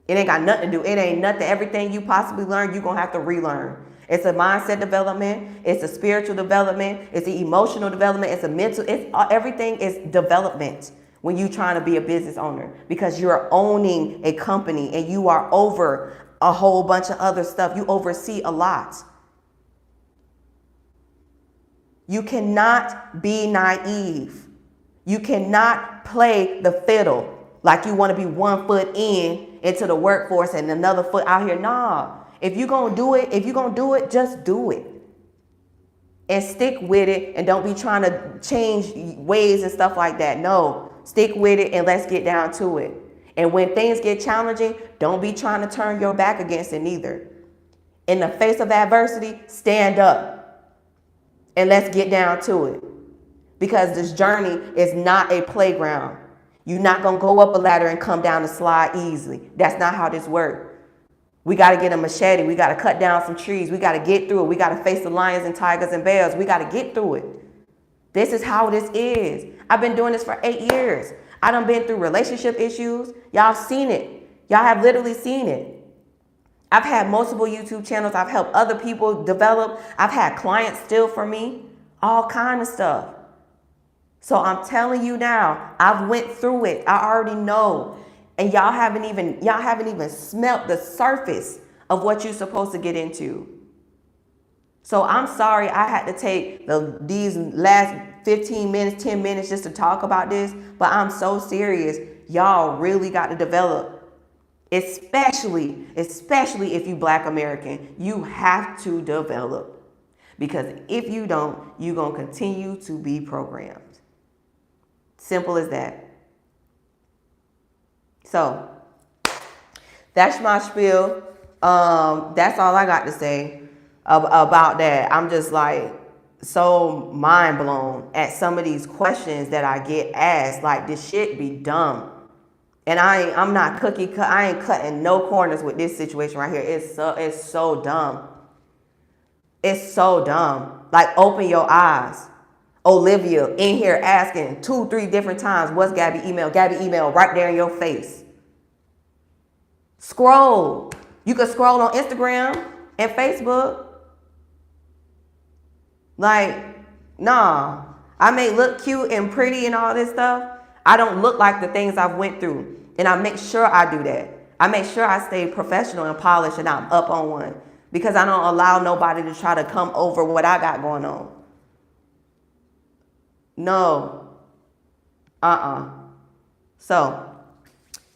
It ain't got nothing to do. It ain't nothing. Everything you possibly learned, you're going to have to relearn. It's a mindset development. It's a spiritual development. It's an emotional development. It's a mental. Everything is development when you're trying to be a business owner, because you're owning a company and you are over a whole bunch of other stuff. You oversee a lot. You cannot be naive. You cannot play the fiddle like you want to be 1 foot into the workforce and another foot out here. Nah. If you're going to do it, just do it. And stick with it, and don't be trying to change ways and stuff like that. No, stick with it and let's get down to it. And when things get challenging, don't be trying to turn your back against it neither. In the face of adversity, stand up and let's get down to it. Because this journey is not a playground. You're not going to go up a ladder and come down the slide easily. That's not how this works. We got to get a machete. We got to cut down some trees. We got to get through it. We got to face the lions and tigers and bears. We got to get through it. This is how this is. I've been doing this for 8 years. I done been through relationship issues. Y'all seen it. Y'all have literally seen it. I've had multiple YouTube channels. I've helped other people develop. I've had clients steal from me, all kind of stuff. So I'm telling you now, I've went through it. I already know. And y'all haven't even smelt the surface of what you're supposed to get into. So I'm sorry I had to take these last 15 minutes, 10 minutes just to talk about this, but I'm so serious. Y'all really got to develop. Especially if you Black American, you have to develop. Because if you don't, you're going to continue to be programmed. Simple as that. So that's my spiel. That's all I got to say about that. I'm just like so mind blown at some of these questions that I get asked. Like, this shit be dumb. And I'm not I ain't cutting no corners with this situation right here. It's so dumb. It's so dumb. Like, open your eyes. Olivia in here asking 2-3 different times, what's Gabby email? Gabby email right there in your face. Scroll. You can scroll on Instagram and Facebook. Like, nah. I may look cute and pretty and all this stuff. I don't look like the things I've went through. And I make sure I do that. I make sure I stay professional and polished and I'm up on one. Because I don't allow nobody to try to come over what I got going on. No. So,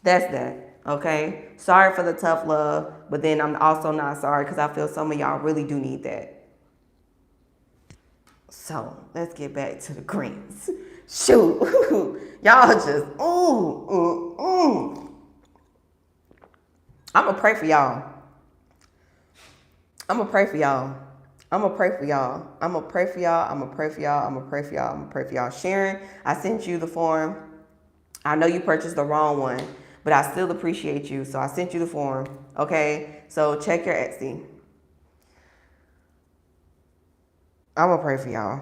that's that. Okay? Sorry for the tough love. But then I'm also not sorry because I feel some of y'all really do need that. So, let's get back to the greens. Shoot. Y'all just, I'm going to pray for y'all. I'm going to pray for y'all. I'm going to pray for y'all. I'm going to pray for y'all. I'm going to pray for y'all. I'm going to pray for y'all. I'm going to pray for y'all. Sharon, I sent you the form. I know you purchased the wrong one, but I still appreciate you. So I sent you the form. Okay? So check your Etsy. I'm going to pray for y'all.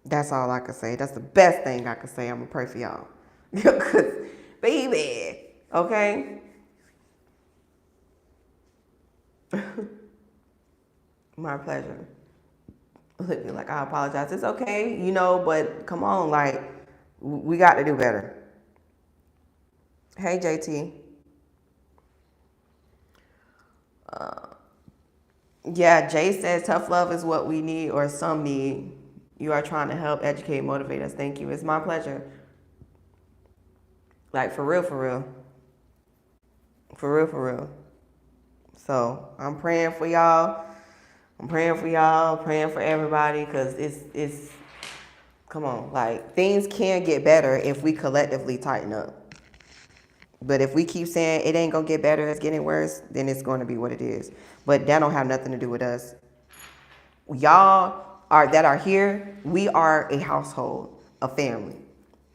That's all I can say. That's the best thing I can say. I'm going to pray for y'all. Because, baby, okay? My pleasure. Like, I apologize. It's okay, but come on, like, we got to do better. Hey, JT. Yeah, Jay says tough love is what we need or some need. You are trying to help, educate, motivate us. Thank you. It's my pleasure. Like, for real, for real. For real, for real. So, I'm praying for y'all. I'm praying for y'all, praying for everybody, because it's, come on, like, things can get better if we collectively tighten up. But if we keep saying it ain't going to get better, it's getting worse, then it's going to be what it is. But that don't have nothing to do with us. Y'all that are here, we are a household, a family.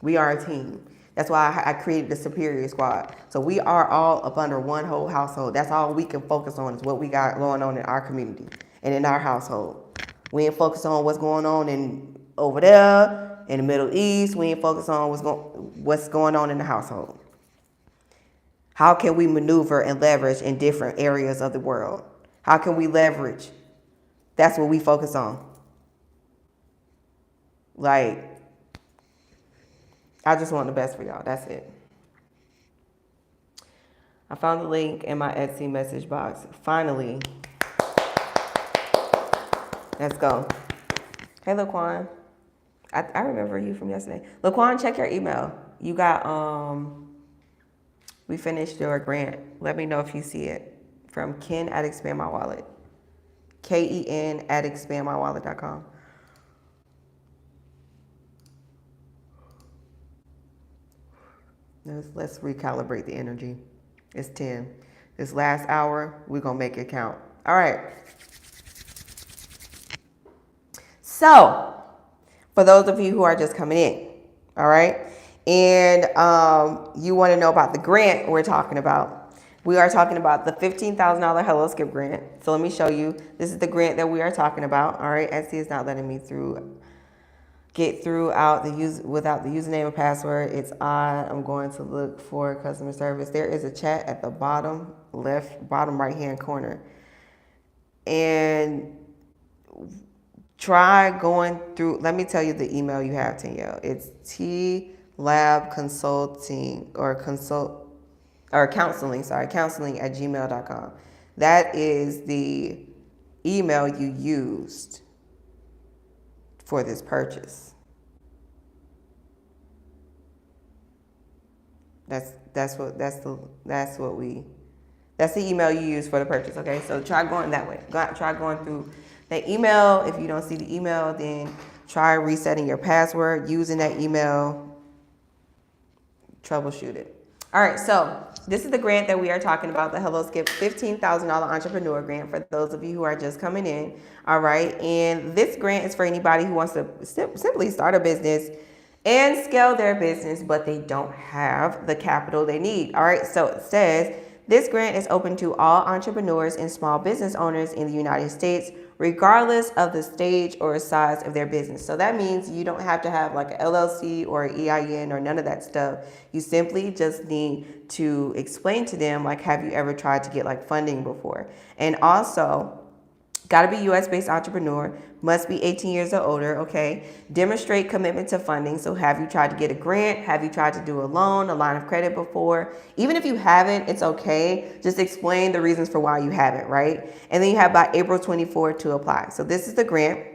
We are a team. That's why I created the Superior Squad. So we are all up under one whole household. That's all we can focus on is what we got going on in our community and in our household. We ain't focus on what's going on over there in the Middle East. We ain't focus on what's going on in the household. How can we maneuver and leverage in different areas of the world? How can we leverage? That's what we focus on. Like, I just want the best for y'all. That's it. I found the link in my Etsy message box. Finally. Let's go. Hey, Laquan. I remember you from yesterday. Laquan, check your email. You got, we finished your grant. Let me know if you see it. From Ken at Expand My Wallet. KEN at expandmywallet.com. Let's recalibrate the energy. It's 10. This last hour, we're going to make it count. All right. So, for those of you who are just coming in, all right, and you want to know about the grant we're talking about. We are talking about the $15,000 Hello Skip grant. So let me show you. This is the grant that we are talking about. All right, Etsy is not letting me through. get through without the username and password. It's odd. I'm going to look for customer service. There is a chat at the bottom right hand corner. And try going through, let me tell you the email you have, Danielle. It's tlabconsulting counseling at gmail.com. That is the email you used for this purchase. That's the email you use for the purchase. Okay, so try going that way. Try going through the email. If you don't see the email, then try resetting your password using that email. Troubleshoot it. All right, so this is the grant that we are talking about, the Hello Skip $15,000 entrepreneur grant for those of you who are just coming in. All right, and this grant is for anybody who wants to simply start a business and scale their business, but they don't have the capital they need. All right, so it says this grant is open to all entrepreneurs and small business owners in the United States, regardless of the stage or size of their business. So that means you don't have to have like an LLC or an EIN or none of that stuff. You simply just need to explain to them, like, have you ever tried to get like funding before? And also, got to be US-based entrepreneur, must be 18 years or older, okay? Demonstrate commitment to funding. So have you tried to get a grant? Have you tried to do a loan, a line of credit before? Even if you haven't, it's okay. Just explain the reasons for why you haven't, right? And then you have by April 24 to apply. So this is the grant.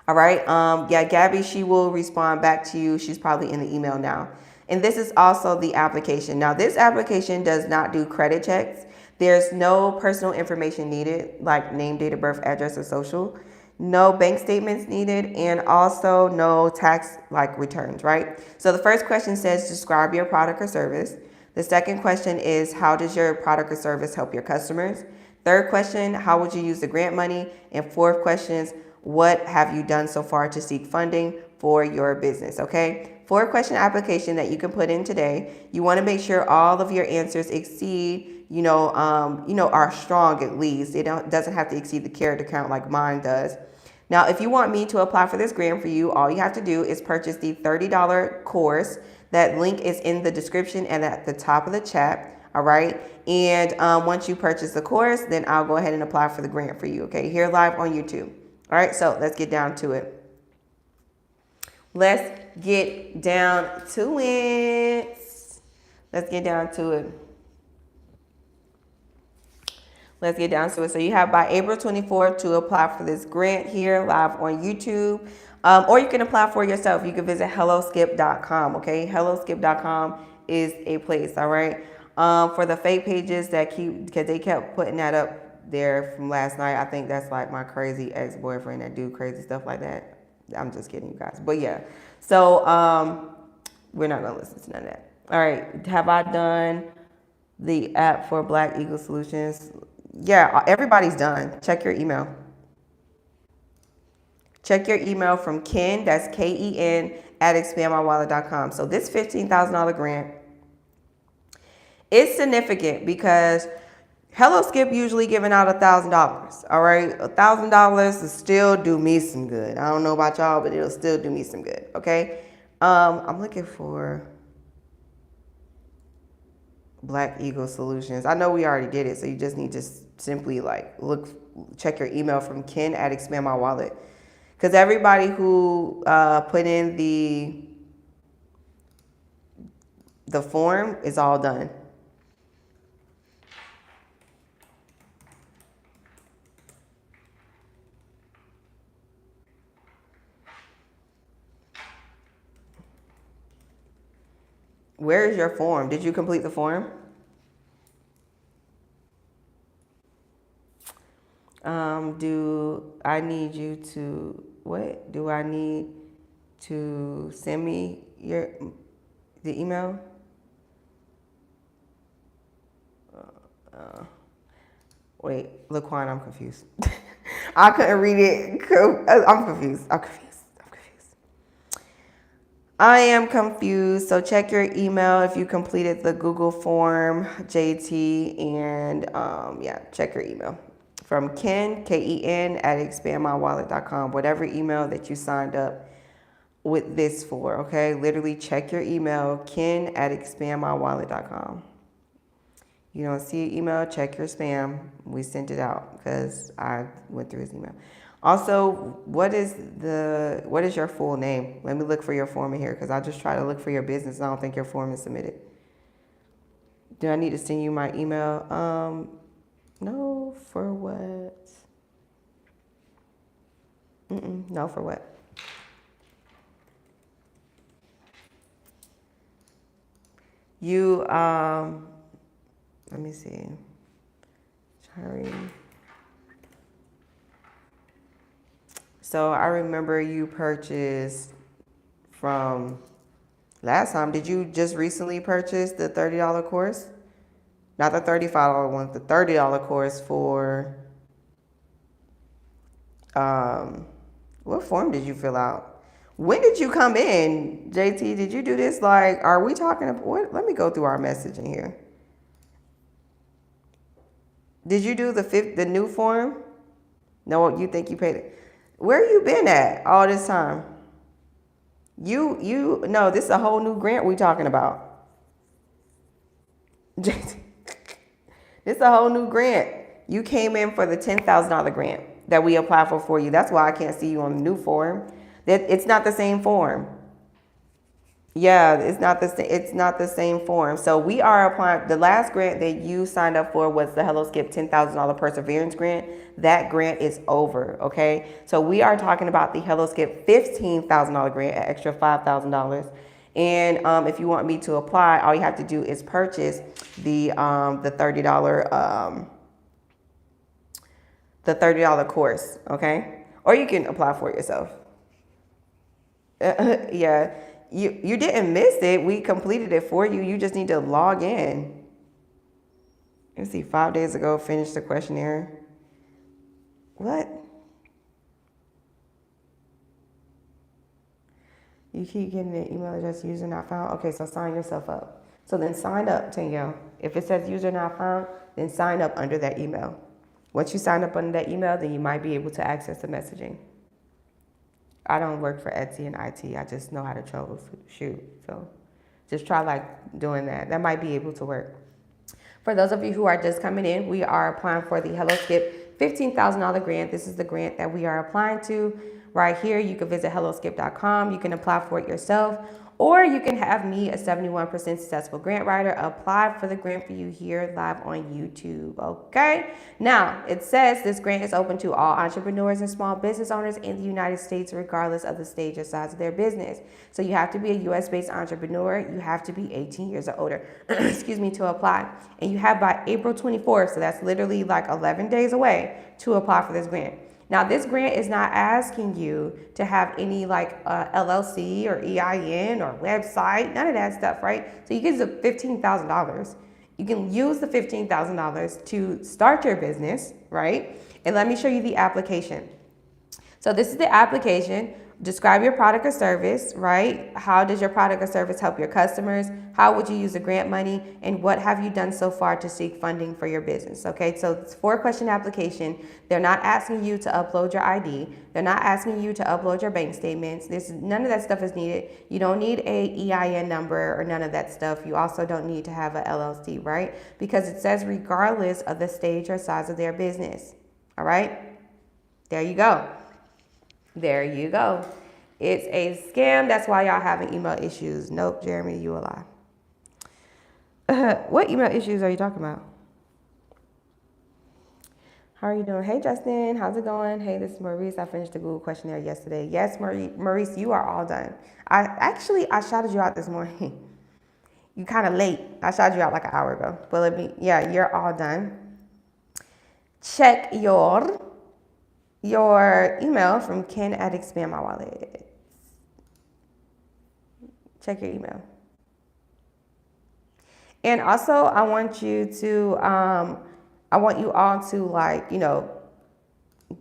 All right. Yeah, Gabby, she will respond back to you. She's probably in the email now. And this is also the application. Now, this application does not do credit checks. There's no personal information needed, like name, date of birth, address, or social. No bank statements needed, and also no tax like returns, right? So the first question says, describe your product or service. The second question is, how does your product or service help your customers? Third question, how would you use the grant money? And fourth question is, what have you done so far to seek funding for your business, okay? 4-question application that you can put in today. You want to make sure all of your answers exceed are strong at least. It doesn't have to exceed the character count like mine does. Now, if you want me to apply for this grant for you, all you have to do is purchase the $30 course. That link is in the description and at the top of the chat. All right. And once you purchase the course, then I'll go ahead and apply for the grant for you. Okay. Here live on YouTube. All right. So let's get down to it. Let's get down to it. Let's get down to it. Let's get down to it. So you have by April 24th to apply for this grant here live on YouTube. Or you can apply for it yourself. You can visit helloskip.com. Okay. Helloskip.com is a place. All right. For the fake pages that because they kept putting that up there from last night. I think that's like my crazy ex-boyfriend that do crazy stuff like that. I'm just kidding, you guys. But yeah. So we're not going to listen to none of that. All right. Have I done the app for Black Eagle Solutions? Yeah, everybody's done. Check your email. Check your email from Ken, that's KEN, at expandmywallet.com. So this $15,000 grant is significant because Hello Skip usually giving out $1,000. All right, $1,000 will still do me some good. I don't know about y'all, but it'll still do me some good. Okay, I'm looking for Black Eagle Solutions. I know we already did it, so you just need to simply check your email from Ken at Expand My Wallet. Because everybody who put in the form is all done. Where is your form? Did you complete the form? Do I need you to, what? Do I need to send me the email? Wait, Laquan, I'm confused. I couldn't read it. I'm confused. I am confused. So check your email if you completed the Google form, JT, and check your email. From Ken, KEN, at expandmywallet.com. Whatever email that you signed up with this for, okay? Literally check your email, ken@expandmywallet.com. You don't see an email, check your spam. We sent it out because I went through his email. Also, what is your full name? Let me look for your form in here because I just try to look for your business. I don't think your form is submitted. Do I need to send you my email? No, for what? No, for what? You, let me see. Sorry. So I remember you purchased from last time. Did you just recently purchase the $30 course? Not the $35 one, the $30 course for, what form did you fill out? When did you come in, JT? Did you do this? Like, are we talking about what? Let me go through our messaging here. Did you do the new form? No, you think you paid it? Where you been at all this time? No, this is a whole new grant we talking about. JT, this is a whole new grant. You came in for the $10,000 grant that we applied for you. That's why I can't see you on the new form. That it's not the same form. Yeah, it's not the same form. So we are applying. The last grant that you signed up for was the Hello Skip $10,000 Perseverance grant. That grant is over. Okay, so we are talking about the Hello Skip $15,000 grant, an extra $5,000. And if you want me to apply, all you have to do is purchase the $30 course. Okay, or you can apply for it yourself. Yeah. You didn't miss it. We completed it for you. You just need to log in. Let's see, 5 days ago, finished the questionnaire. What? You keep getting the email address user not found. Okay, so sign yourself up. So then sign up, Danielle. If it says user not found, then sign up under that email. Once you sign up under that email, then you might be able to access the messaging. I don't work for Etsy and IT. I just know how to troubleshoot. So just try like doing that. That might be able to work. For those of you who are just coming in, we are applying for the Hello Skip $15,000 grant. This is the grant that we are applying to. Right here, you can visit hellosskip.com. You can apply for it yourself, or you can have me, a 71% successful grant writer, apply for the grant for you here live on YouTube, okay? Now, it says this grant is open to all entrepreneurs and small business owners in the United States, regardless of the stage or size of their business. So you have to be a US-based entrepreneur. You have to be 18 years or older, excuse me, to apply. And you have by April 24th, so that's literally like 11 days away, to apply for this grant. Now, this grant is not asking you to have any like LLC or EIN or website, none of that stuff, right? So you get the $15,000. You can use the $15,000 to start your business, right? And let me show you the application. So this is the application. Describe your product or service, right? How does your product or service help your customers? How would you use the grant money? And what have you done so far to seek funding for your business? Okay, so it's a 4-question application. They're not asking you to upload your ID. They're not asking you to upload your bank statements. None of that stuff is needed. You don't need a EIN number or none of that stuff. You also don't need to have a LLC, right? Because it says regardless of the stage or size of their business. All right, there you go. There you go. It's a scam. That's why y'all having email issues. Nope, Jeremy, you a lie. What email issues are you talking about? How are you doing? Hey, Justin, how's it going? Hey, this is Maurice. I finished the Google questionnaire yesterday. Yes, Maurice, you are all done. I shouted you out this morning. You kind of late. I shouted you out like an hour ago. But you're all done. Check your email from ken@expandmywallet. Check your email. And also, I want you all to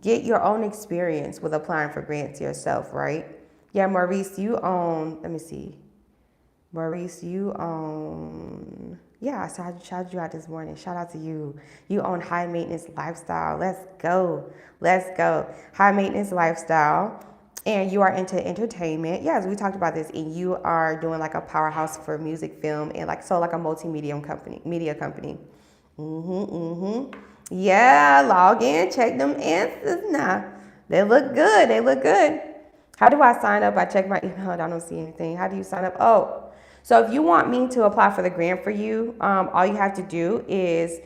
get your own experience with applying for grants yourself, right? Yeah, Maurice, you own, let me see. Maurice, you own, yeah, I shouted you out this morning. Shout out to you. You own High Maintenance Lifestyle. Let's go. Let's go. High Maintenance Lifestyle. and you are into entertainment, yes, we talked about this, and you are doing like a powerhouse for music, film, and like like a multi-medium company, media company. Yeah, log in, check them answers now. They look good. They look good. How do I sign up? I check my email. I don't see anything. How do you sign up? Oh, so if you want me to apply for the grant for you, all you have to do is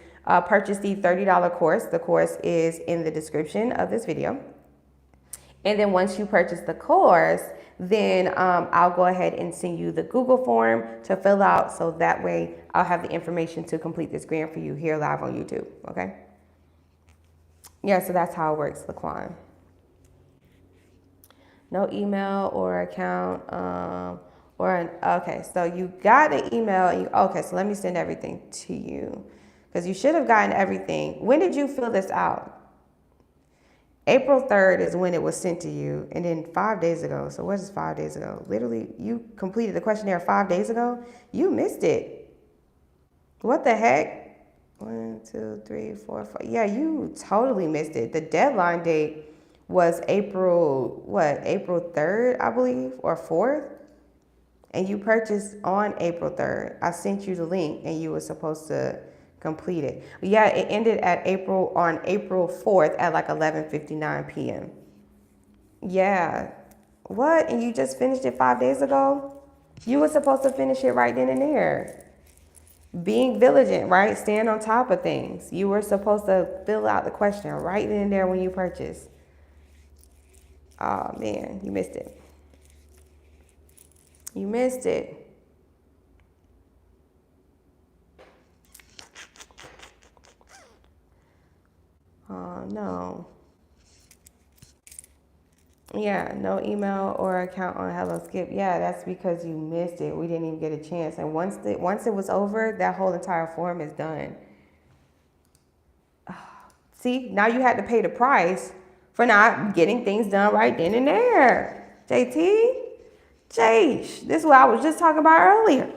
purchase the $30 course. The course is in the description of this video. And then once you purchase the course, then I'll go ahead and send you the Google form to fill out, so that way I'll have the information to complete this grant for you here live on YouTube, okay? Yeah, so that's how it works, Laquan. No email or account, okay, so you got an email, okay, so let me send everything to you, because you should have gotten everything. When did you fill this out? April 3rd is when it was sent to you, and then 5 days ago. So what is 5 days ago? Literally, you completed the questionnaire 5 days ago? You missed it. What the heck? 1, 2, 3, 4, 5. Yeah, you totally missed it. The deadline date was April 3rd, I believe, or 4th? And you purchased on April 3rd. I sent you the link, and you were supposed to complete it. Yeah, it ended on April 4th at like 11:59 p.m. Yeah. What? And you just finished it 5 days ago? You were supposed to finish it right then and there. Being vigilant, right? Staying on top of things. You were supposed to fill out the question right then and there when you purchased. Oh man, you missed it. You missed it. Oh, no. Yeah, no email or account on Hello Skip. Yeah, that's because you missed it. We didn't even get a chance. And once it was over, that whole entire form is done. See, now you had to pay the price for not getting things done right then and there. This is what I was just talking about earlier.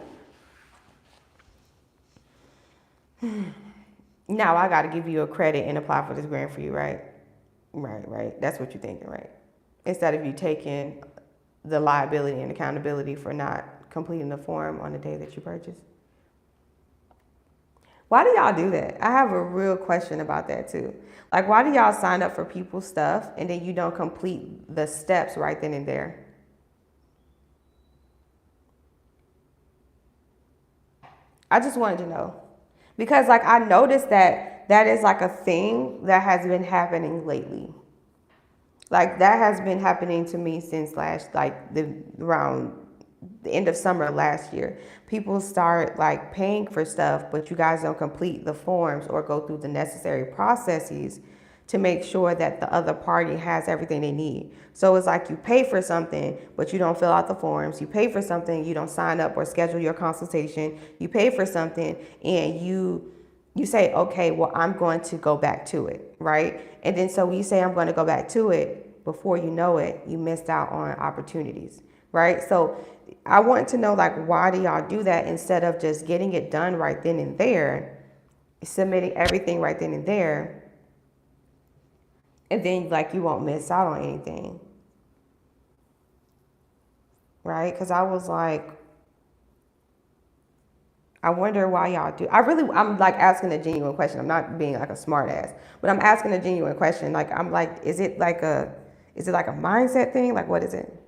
Now I got to give you a credit and apply for this grant for you, right? Right. That's what you're thinking, right? Instead of you taking the liability and accountability for not completing the form on the day that you purchased. Why do y'all do that? I have a real question about that too. Like, why do y'all sign up for people's stuff and then you don't complete the steps right then and there? I just wanted to know. Because like I noticed that is like a thing that has been happening lately. Like that has been happening to me since around the end of summer last year. People start like paying for stuff, but you guys don't complete the forms or go through the necessary processes to make sure that the other party has everything they need. So it's like you pay for something, but you don't fill out the forms. You pay for something, you don't sign up or schedule your consultation. You pay for something and you say, okay, well, I'm going to go back to it, right? And then so when you say I'm going to go back to it, before you know it, you missed out on opportunities, right? So I want to know, like, why do y'all do that instead of just getting it done right then and there, submitting everything right then and there, and then like you won't miss out on anything, right? Because I was like, I wonder why y'all do. I'm like asking a genuine question. I'm not being like a smart ass, but I'm asking a genuine question. Like, I'm like, is it like a mindset thing? Like, what is it?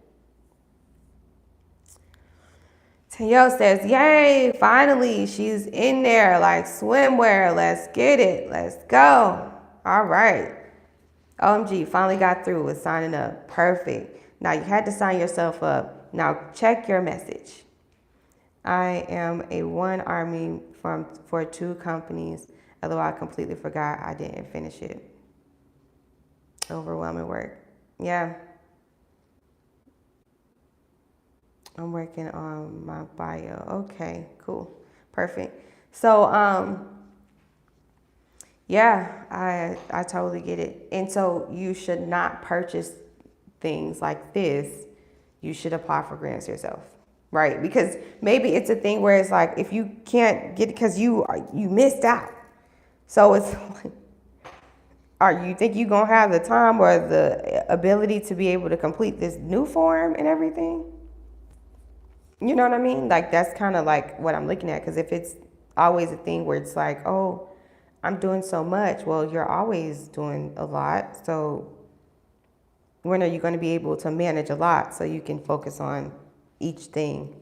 Danielle says, yay, finally, she's in there, like swimwear. Let's get it. Let's go. All right. OMG, finally got through with signing up. Perfect. Now you had to sign yourself up. Now check your message. I am a one army for 2 companies, although I completely forgot I didn't finish it. Overwhelming work. Yeah. I'm working on my bio. Okay, cool. Perfect. So, yeah, I totally get it. And so you should not purchase things like this. You should apply for grants yourself, right? Because maybe it's a thing where it's like, if you can't get it because you missed out. So it's like, Are you think you gonna have the time or the ability to be able to complete this new form and everything? You know what I mean? Like that's kind of like what I'm looking at. Because if it's always a thing where it's like, oh, I'm doing so much. Well, you're always doing a lot. So when are you going to be able to manage a lot so you can focus on each thing?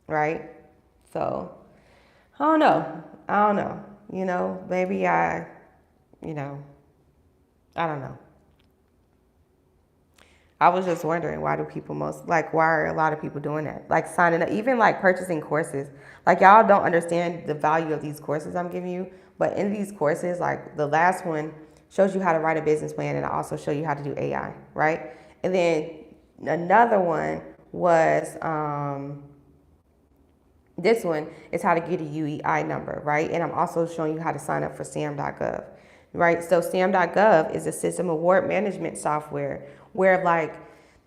Right? So I don't know. I don't know. You know, maybe I don't know. I was just wondering why are a lot of people doing that? Like signing up, even like purchasing courses. Like y'all don't understand the value of these courses I'm giving you. But in these courses, like the last one shows you how to write a business plan and I also show you how to do AI, right? And then another one was this one is how to get a UEI number, right? And I'm also showing you how to sign up for sam.gov, right? So sam.gov is a system award management software where like,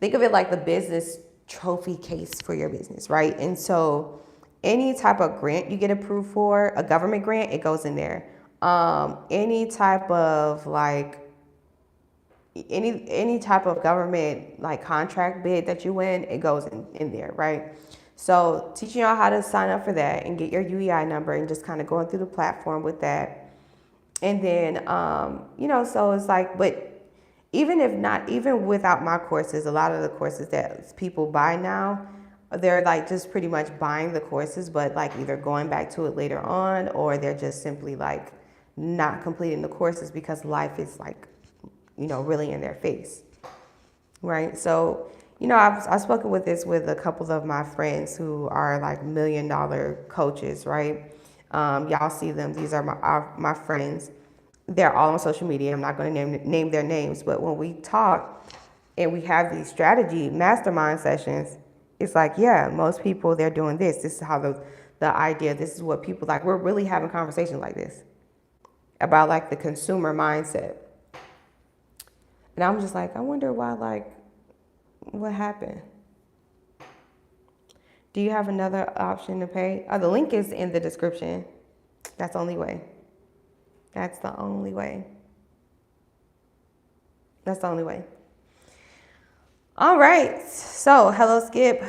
think of it like the business trophy case for your business, right? And so any type of grant you get approved for, a government grant, it goes in there. Any type of like, any type of government like contract bid that you win, it goes in there, right? So teaching y'all how to sign up for that and get your UEI number and just kind of going through the platform with that. And then, so it's like, but even without my courses, a lot of the courses that people buy now, they're like just pretty much buying the courses, but like either going back to it later on, or they're just simply like not completing the courses because life is like, really in their face. Right. So, I've spoken with a couple of my friends who are like $1 million coaches. Right. Y'all see them. These are my friends. They're all on social media. I'm not going to name their names, but when we talk and we have these strategy mastermind sessions, it's like, yeah, most people, they're doing this. This is how the idea, this is what people like. We're really having conversations like this about like the consumer mindset. And I'm just like, I wonder why, like, what happened? Do you have another option to pay? Oh, the link is in the description. That's the only way. That's the only way. That's the only way. All right. So, hello, Skip.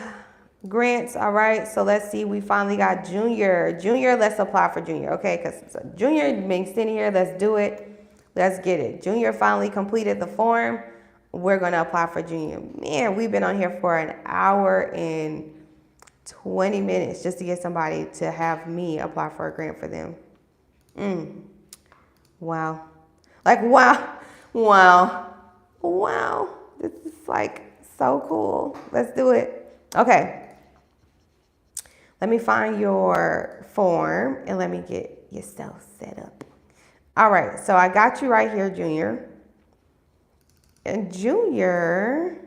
Grants. All right. So, let's see. We finally got Junior. Junior, let's apply for Junior. Okay. Because Junior being sitting here, let's do it. Let's get it. Junior finally completed the form. We're going to apply for Junior. Man, we've been on here for an hour and 20 minutes just to get somebody to have me apply for a grant for them. Wow. Like, wow. This is like so cool. Let's do it. Okay. Let me find your form and let me get yourself set up. All right. So I got you right here, Junior. And Junior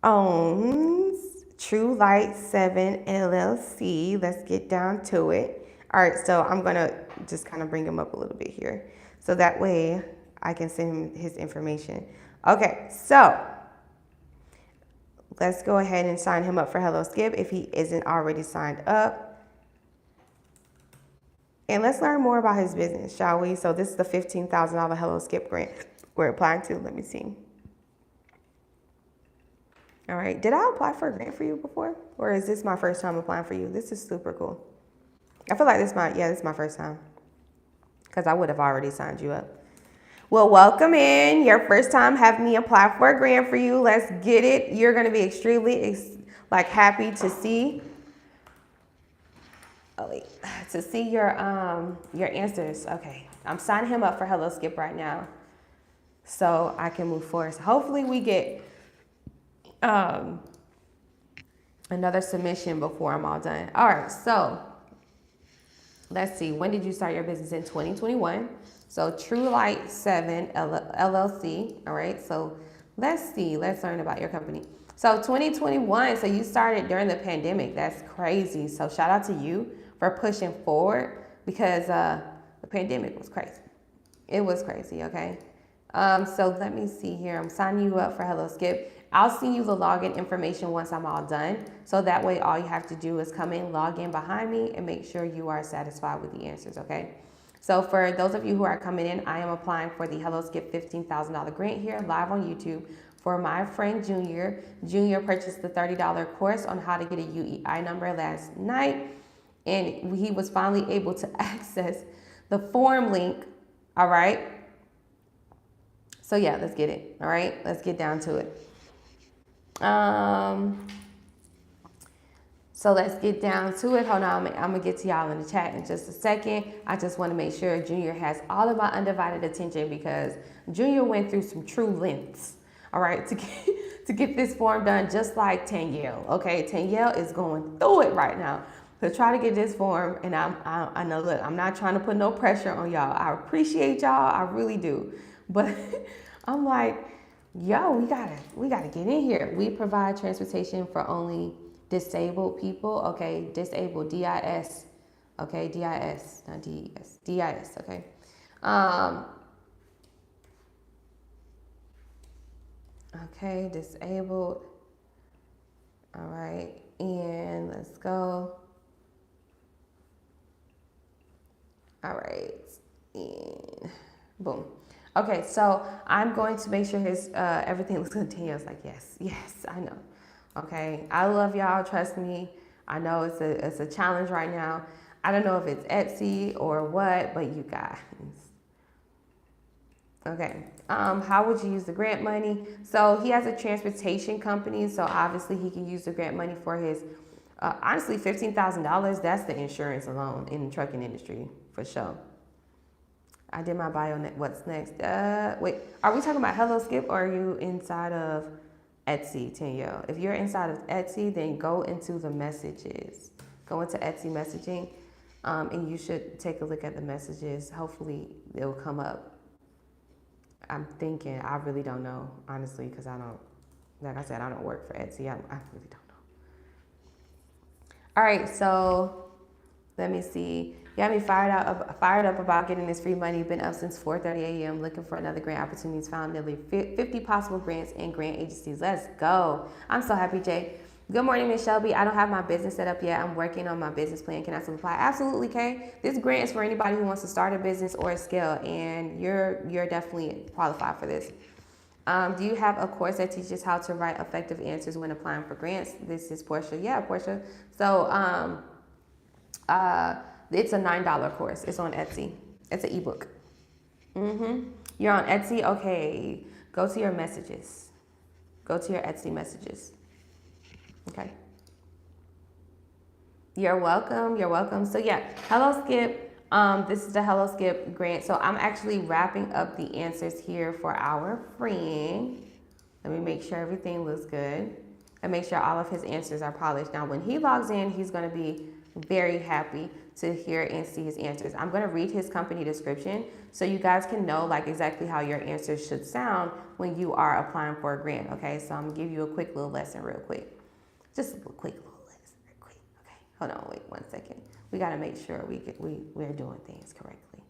owns True Light 7 LLC. Let's get down to it. All right, so I'm going to just kind of bring him up a little bit here. So that way I can send him his information. Okay, so let's go ahead and sign him up for Hello Skip if he isn't already signed up. And let's learn more about his business, shall we? So this is the $15,000 Hello Skip grant we're applying to. Let me see. All right. Did I apply for a grant for you before? Or is this my first time applying for you? This is super cool. I feel like this is my first time. Because I would have already signed you up. Well, welcome in. Your first time having me apply for a grant for you. Let's get it. You're going to be extremely happy to see. To see your answers. Okay. I'm signing him up for Hello Skip right now, so I can move forward. So hopefully we get another submission before I'm all done. All right, so let's see. When did you start your business? In 2021. So True Light 7 LLC. All right, so let's see. Let's learn about your company. So 2021, so you started during the pandemic. That's crazy. So shout out to you for pushing forward because the pandemic was crazy. It was crazy, okay? So let me see here. I'm signing you up for Hello Skip. I'll send you the login information once I'm all done. So that way, all you have to do is come in, log in behind me, and make sure you are satisfied with the answers, okay? So for those of you who are coming in, I am applying for the Hello Skip $15,000 grant here live on YouTube for my friend Junior. Junior purchased the $30 course on how to get a UEI number last night, and he was finally able to access the form link, all right? So yeah, let's get it, all right? Let's get down to it. So let's get down to it. Hold on, I'm gonna get to y'all in the chat in just a second. I just wanna make sure Junior has all of my undivided attention because Junior went through some true lengths, all right, to get this form done, just like Tanyelle, okay? Tanyelle is going through it right now to try to get this form, and I know, look, I'm not trying to put no pressure on y'all. I appreciate y'all, I really do. But I'm like, yo, we gotta get in here. We provide transportation for only disabled people, okay? Disabled, DIS, okay? DIS, not DES, DIS, okay? Okay, disabled. All right, and let's go. All right, and boom. Okay, so I'm going to make sure his everything looks good. Tanya's like, yes, I know. Okay, I love y'all. Trust me. I know it's a challenge right now. I don't know if it's Etsy or what, but you guys. Okay, how would you use the grant money? So he has a transportation company, so obviously he can use the grant money for his. Honestly, $15,000. That's the insurance alone in the trucking industry for sure. I did my bio. What's next? Wait, are we talking about Hello Skip or are you inside of Etsy, Tanyelle? If you're inside of Etsy, then go into the messages. Go into Etsy messaging, and you should take a look at the messages. Hopefully, it will come up. I'm thinking. I really don't know, honestly, because I don't. Like I said, I don't work for Etsy. I really don't know. All right, so let me see. You got me fired up about getting this free money. Been up since 4:30 a.m. looking for another grant opportunities. Found nearly 50 possible grants and grant agencies. Let's go. I'm so happy, Jay. Good morning, Miss Shelby. I don't have my business set up yet. I'm working on my business plan. Can I still apply? Absolutely, Kay. This grant is for anybody who wants to start a business or a scale, and you're definitely qualified for this. Do you have a course that teaches how to write effective answers when applying for grants? This is Portia. Yeah, Portia. So, it's a $9 course. It's on Etsy. It's an ebook. You're on Etsy? Okay. Go to your messages. Go to your Etsy messages. Okay. You're welcome. You're welcome. So yeah, Hello Skip. This is the Hello Skip grant. So I'm actually wrapping up the answers here for our friend. Let me make sure everything looks good and make sure all of his answers are polished. Now, when he logs in, he's going to be very happy to hear and see his answers. I'm going to read his company description so you guys can know like exactly how your answers should sound when you are applying for a grant. Okay, so I'm going to give you a quick little lesson real quick. Just a quick little lesson real quick. Okay, hold on, wait 1 second. We got to make sure we're doing things correctly.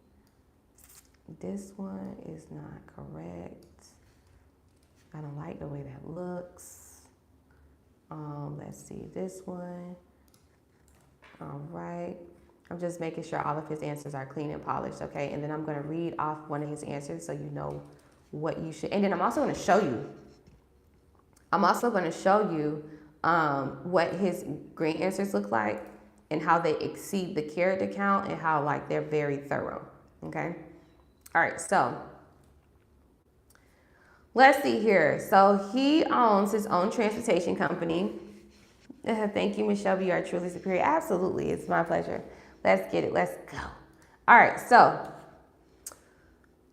This one is not correct. I don't like the way that looks. Let's see this one. All right. I'm just making sure all of his answers are clean and polished, okay? And then I'm going to read off one of his answers so you know what you should. And then I'm also going to show you. What his grant answers look like and how they exceed the character count and how like they're very thorough, okay? All right, so let's see here. So he owns his own transportation company. Thank you, Ms. Shelby. You are truly superior. Absolutely. It's my pleasure. Let's get it. Let's go. All right. So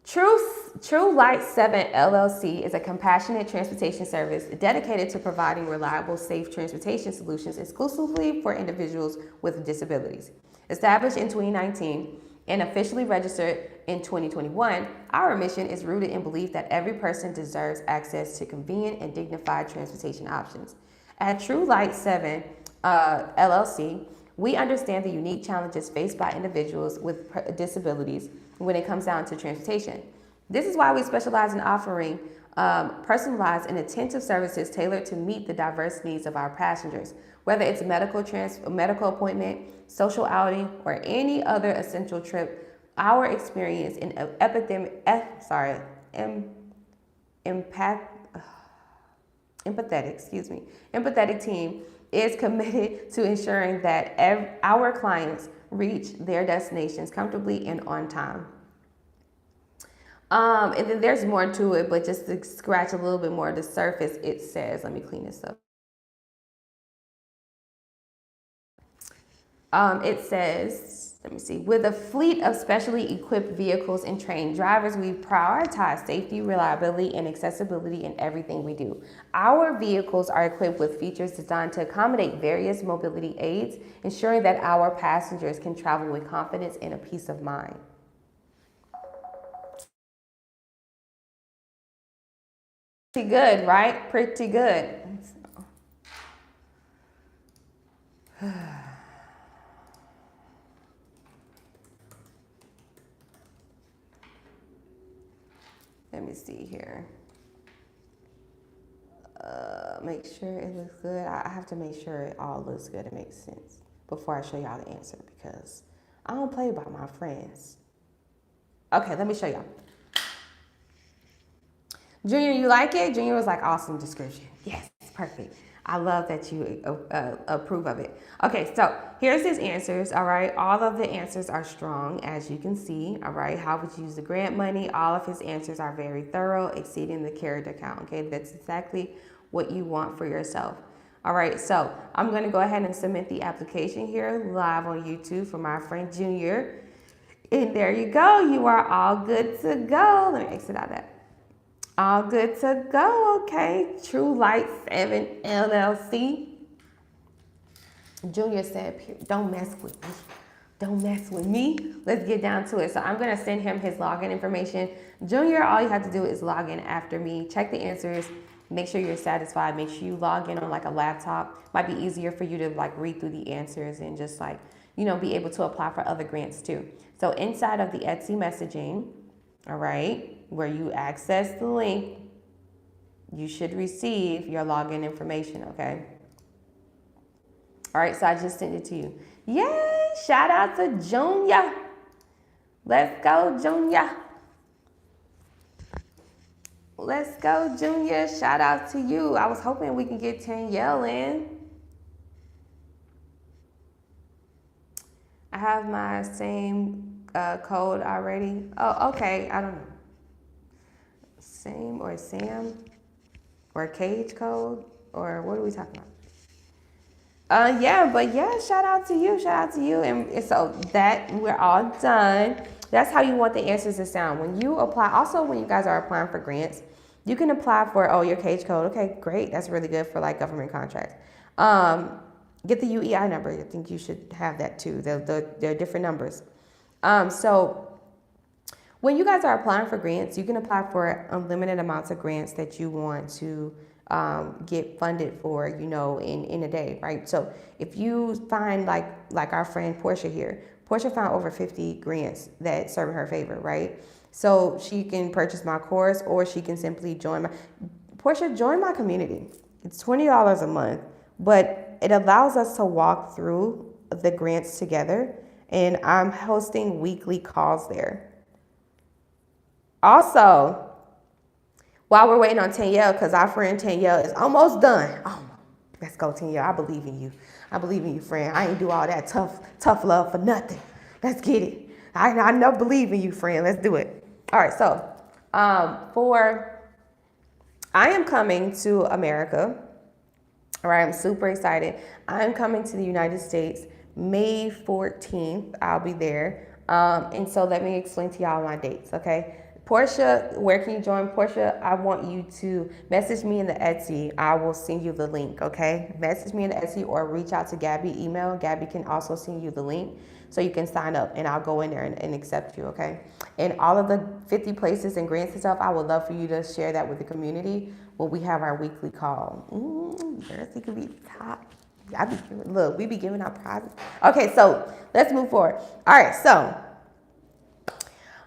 True Light 7 LLC is a compassionate transportation service dedicated to providing reliable, safe transportation solutions exclusively for individuals with disabilities. Established in 2019 and officially registered in 2021, our mission is rooted in belief that every person deserves access to convenient and dignified transportation options. At True Light 7 LLC, we understand the unique challenges faced by individuals with disabilities when it comes down to transportation. This is why we specialize in offering personalized and attentive services tailored to meet the diverse needs of our passengers. Whether it's a medical appointment, social outing, or any other essential trip, our experience in empathetic team is committed to ensuring that our clients reach their destinations comfortably and on time. And then there's more to it, but just to scratch a little bit more of the surface, it says, let me clean this up. It says, let me see, with a fleet of specially equipped vehicles and trained drivers, we prioritize safety, reliability, and accessibility in everything we do. Our vehicles are equipped with features designed to accommodate various mobility aids, ensuring that our passengers can travel with confidence and a peace of mind. Pretty good, right? Pretty good. Let me see here. Make sure it looks good. I have to make sure it all looks good and makes sense before I show y'all the answer, because I don't play by my friends. Okay, let me show y'all. Junior, you like it? Junior was like, awesome description. Yes, perfect. I love that you approve of it. Okay, so here's his answers, all right? All of the answers are strong, as you can see, all right? How would you use the grant money? All of his answers are very thorough, exceeding the character count, okay? That's exactly what you want for yourself. All right, so I'm gonna go ahead and submit the application here live on YouTube for my friend Junior. And there you go, you are all good to go. Let me exit out that. All good to go, okay. True Light 7 LLC. Junior said, don't mess with me. Don't mess with me. Let's get down to it. So I'm gonna send him his login information. Junior, all you have to do is log in after me. Check the answers. Make sure you're satisfied. Make sure you log in on like a laptop. Might be easier for you to like read through the answers and just like, you know, be able to apply for other grants too. So inside of the Etsy messaging, all right, where you access the link, you should receive your login information, okay? All right, so I just sent it to you. Yay, shout out to Junior. Let's go, Junior. Let's go, Junior. Shout out to you. I was hoping we can get Danielle in. I have my same code already. Oh, okay, I don't know. Same or Sam or Cage code, or what are we talking about? Yeah, but yeah, shout out to you, and so that we're all done. That's how you want the answers to sound when you apply. Also, when you guys are applying for grants, you can apply for your Cage code. Okay, great, that's really good for like government contracts. Get the UEI number. I think you should have that too. They're different numbers. So when you guys are applying for grants, you can apply for unlimited amounts of grants that you want to get funded for, you know, in a day, right? So if you find like our friend Portia here, Portia found over 50 grants that serve in her favor, right? So she can purchase my course, or she can simply join my community. It's $20 a month, but it allows us to walk through the grants together, and I'm hosting weekly calls there. Also, while we're waiting on Danielle, because our friend Danielle is almost done. Oh, let's go, Danielle. I believe in you. I believe in you, friend. I ain't do all that tough love for nothing. Let's get it. I know, believe in you, friend. Let's do it. All right, so I am coming to America. All right, I'm super excited. I'm coming to the United States May 14th. I'll be there. And so let me explain to y'all my dates, okay? Portia, where can you join? Portia, I want you to message me in the Etsy. I will send you the link, okay? Message me in the Etsy or reach out to Gabby, email. Gabby can also send you the link so you can sign up, and I'll go in there and accept you, okay? And all of the 50 places and grants and stuff, I would love for you to share that with the community when we have our weekly call. Girls, you could be top. We be giving out prizes. Okay, so let's move forward. All right, so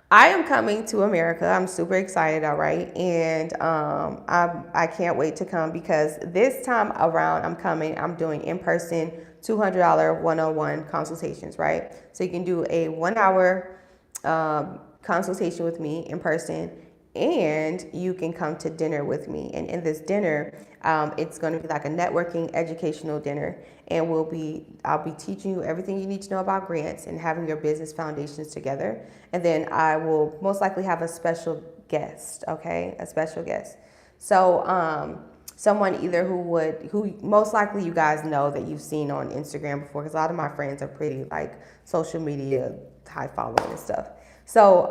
I am coming to America. I'm super excited, all right? And I can't wait to come because this time around I'm doing in-person $200 one-on-one consultations, right? So you can do a 1 hour consultation with me in person, and you can come to dinner with me. And in this dinner, it's going to be like a networking educational dinner, and I'll be teaching you everything you need to know about grants and having your business foundations together. And then I will most likely have a special guest, okay? A special guest. So someone either who most likely you guys know that you've seen on Instagram before, because a lot of my friends are pretty like social media high following and stuff. So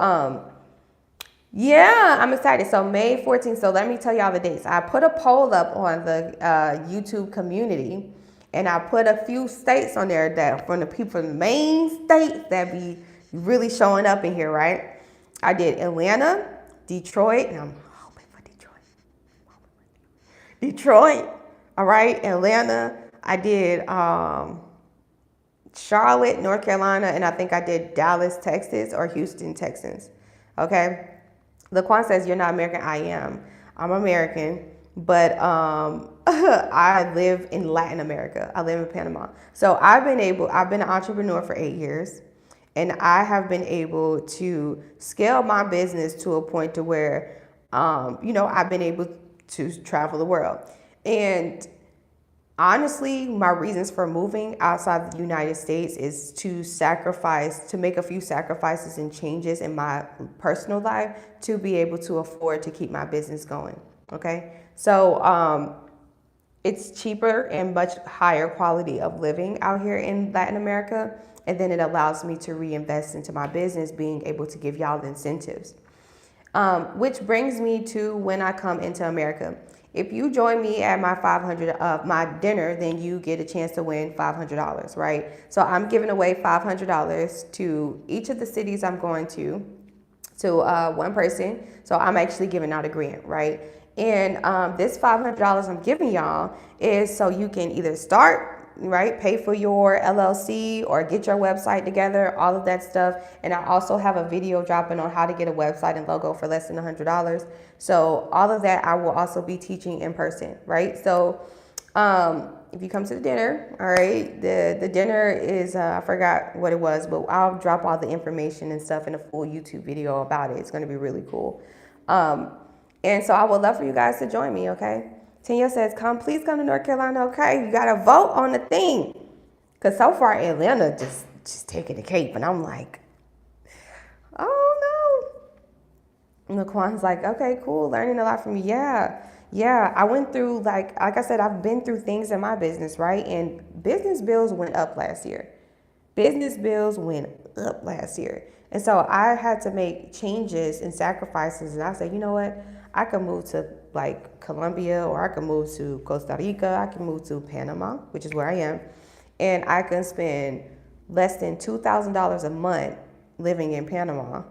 yeah, I'm excited. So May 14th. So let me tell y'all the dates. I put a poll up on the YouTube community, and I put a few states on there that from the people from the main states that be really showing up in here, right? I did Atlanta, Detroit, and I'm hoping for Detroit, all right, Atlanta. I did Charlotte, North Carolina, and I think I did Dallas, Texas, or Houston, Texas. Okay. Laquan says, "You're not American." I am. I'm American, but I live in Latin America. I live in Panama. So I've been an entrepreneur for 8 years, and I have been able to scale my business to a point to where, I've been able to travel the world. And honestly, my reasons for moving outside the United States is to make a few sacrifices and changes in my personal life to be able to afford to keep my business going. Okay. So, it's cheaper and much higher quality of living out here in Latin America. And then it allows me to reinvest into my business, being able to give y'all the incentives. Which brings me to when I come into America. If you join me at my dinner, then you get a chance to win $500, right? So I'm giving away $500 to each of the cities I'm going to one person. So I'm actually giving out a grant, right? And this $500 I'm giving y'all is so you can either start, right, pay for your LLC or get your website together, all of that stuff. And I also have a video dropping on how to get a website and logo for less than $100. So all of that I will also be teaching in person, right? So if you come to the dinner, all right, the dinner is, I forgot what it was, but I'll drop all the information and stuff in a full YouTube video about it. It's going to be really cool. And so I would love for you guys to join me, okay? Tanya says, please come to North Carolina, okay? You got to vote on the thing. Because so far, Atlanta just taking the cake. And I'm like, oh, no. And Laquan's like, okay, cool. Learning a lot from you. Yeah. I went through, like I said, I've been through things in my business, right? And business bills went up last year. And so I had to make changes and sacrifices. And I said, you know what? I could move to like Colombia, or I could move to Costa Rica. I can move to Panama, which is where I am. And I can spend less than $2,000 a month living in Panama.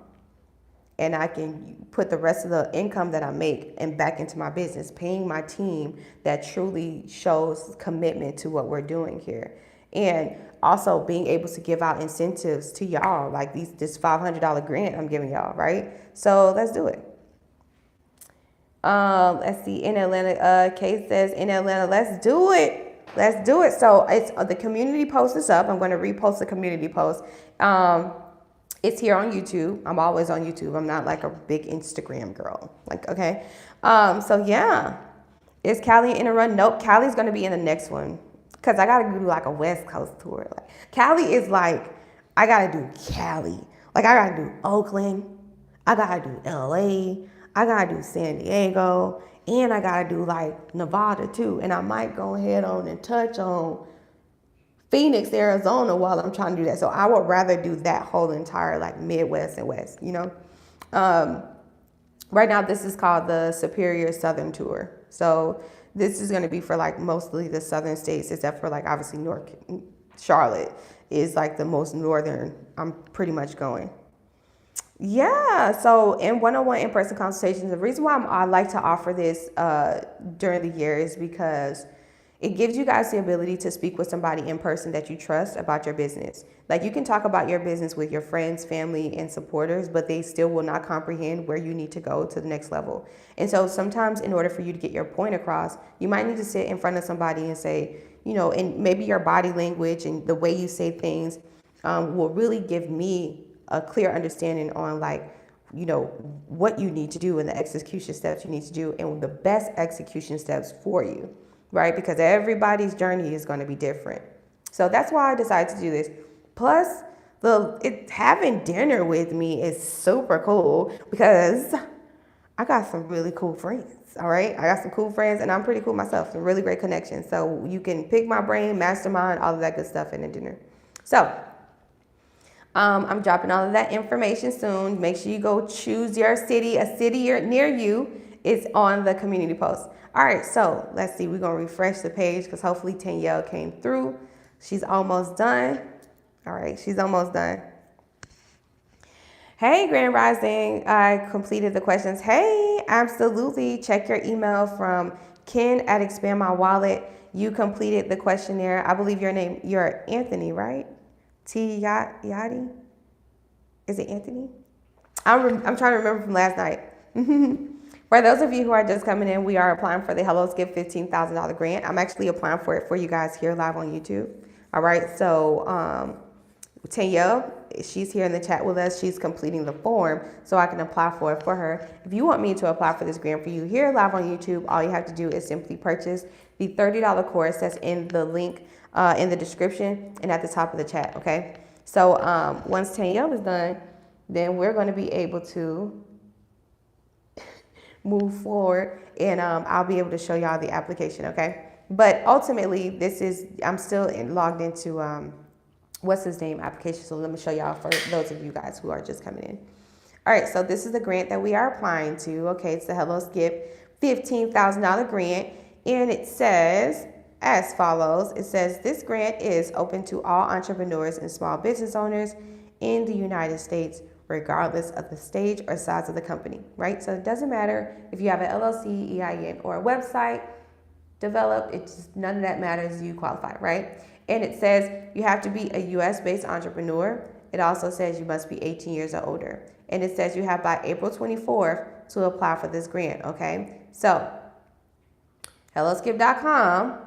And I can put the rest of the income that I make and back into my business, paying my team that truly shows commitment to what we're doing here. And also being able to give out incentives to y'all, like this $500 grant I'm giving y'all, right? So let's do it. Let's see, in Atlanta, Kate says, in Atlanta, let's do it. So it's the community post is up. I'm going to repost the community post. It's here on YouTube. I'm always on YouTube. I'm not like a big Instagram girl. Like, okay. So yeah, is Callie in a run? Nope. Callie's going to be in the next one. Cause I got to do like a West Coast tour. Like Cali is like, I got to do Cali. Like I got to do Oakland. I got to do LA. I got to do San Diego, and I got to do like Nevada too. And I might go ahead on and touch on Phoenix, Arizona while I'm trying to do that. So I would rather do that whole entire like Midwest and West, you know? Right now, this is called the Superior Southern Tour. So this is going to be for like mostly the southern states, except for like obviously Charlotte is like the most northern I'm pretty much going. Yeah, so in one-on-one in-person consultations, the reason why I like to offer this during the year is because it gives you guys the ability to speak with somebody in person that you trust about your business. Like you can talk about your business with your friends, family, and supporters, but they still will not comprehend where you need to go to the next level. And so sometimes in order for you to get your point across, you might need to sit in front of somebody and say, and maybe your body language and the way you say things will really give me a clear understanding on what you need to do and the execution steps you need to do and the best execution steps for you, right? Because everybody's journey is going to be different. So that's why I decided to do this. Plus, having dinner with me is super cool because I got some really cool friends. All right. I got some cool friends and I'm pretty cool myself. Some really great connections. So you can pick my brain, mastermind, all of that good stuff in the dinner. So I'm dropping all of that information soon. Make sure you go choose your city. A city near you is on the community post. All right, so let's see. We're going to refresh the page because hopefully Danielle came through. She's almost done. All right, she's almost done. Hey, Grand Rising. I completed the questions. Hey, absolutely. Check your email from Ken at Expand My Wallet. You completed the questionnaire. I believe you're Anthony, right? Yachty? Is it Anthony? I'm trying to remember from last night. For those of you who are just coming in, we are applying for the Hello Skip $15,000 grant. I'm actually applying for it for you guys here live on YouTube. All right, so Danielle, she's here in the chat with us. She's completing the form so I can apply for it for her. If you want me to apply for this grant for you here live on YouTube, all you have to do is simply purchase the $30 course that's in the link in the description and at the top of the chat, okay? So once Danielle is done, then we're going to be able to move forward and I'll be able to show y'all the application, okay? But ultimately, I'm still logged into what's his name application. So let me show y'all for those of you guys who are just coming in. All right, so this is the grant that we are applying to. Okay, it's the Hello Skip $15,000 grant. And it says as follows. It says this grant is open to all entrepreneurs and small business owners in the United States, regardless of the stage or size of the company, right? So it doesn't matter if you have an LLC, EIN, or a website developed. None of that matters. You qualify, right? And it says you have to be a US-based entrepreneur. It also says you must be 18 years or older. And it says you have by April 24th to apply for this grant, okay? So, helloskip.com,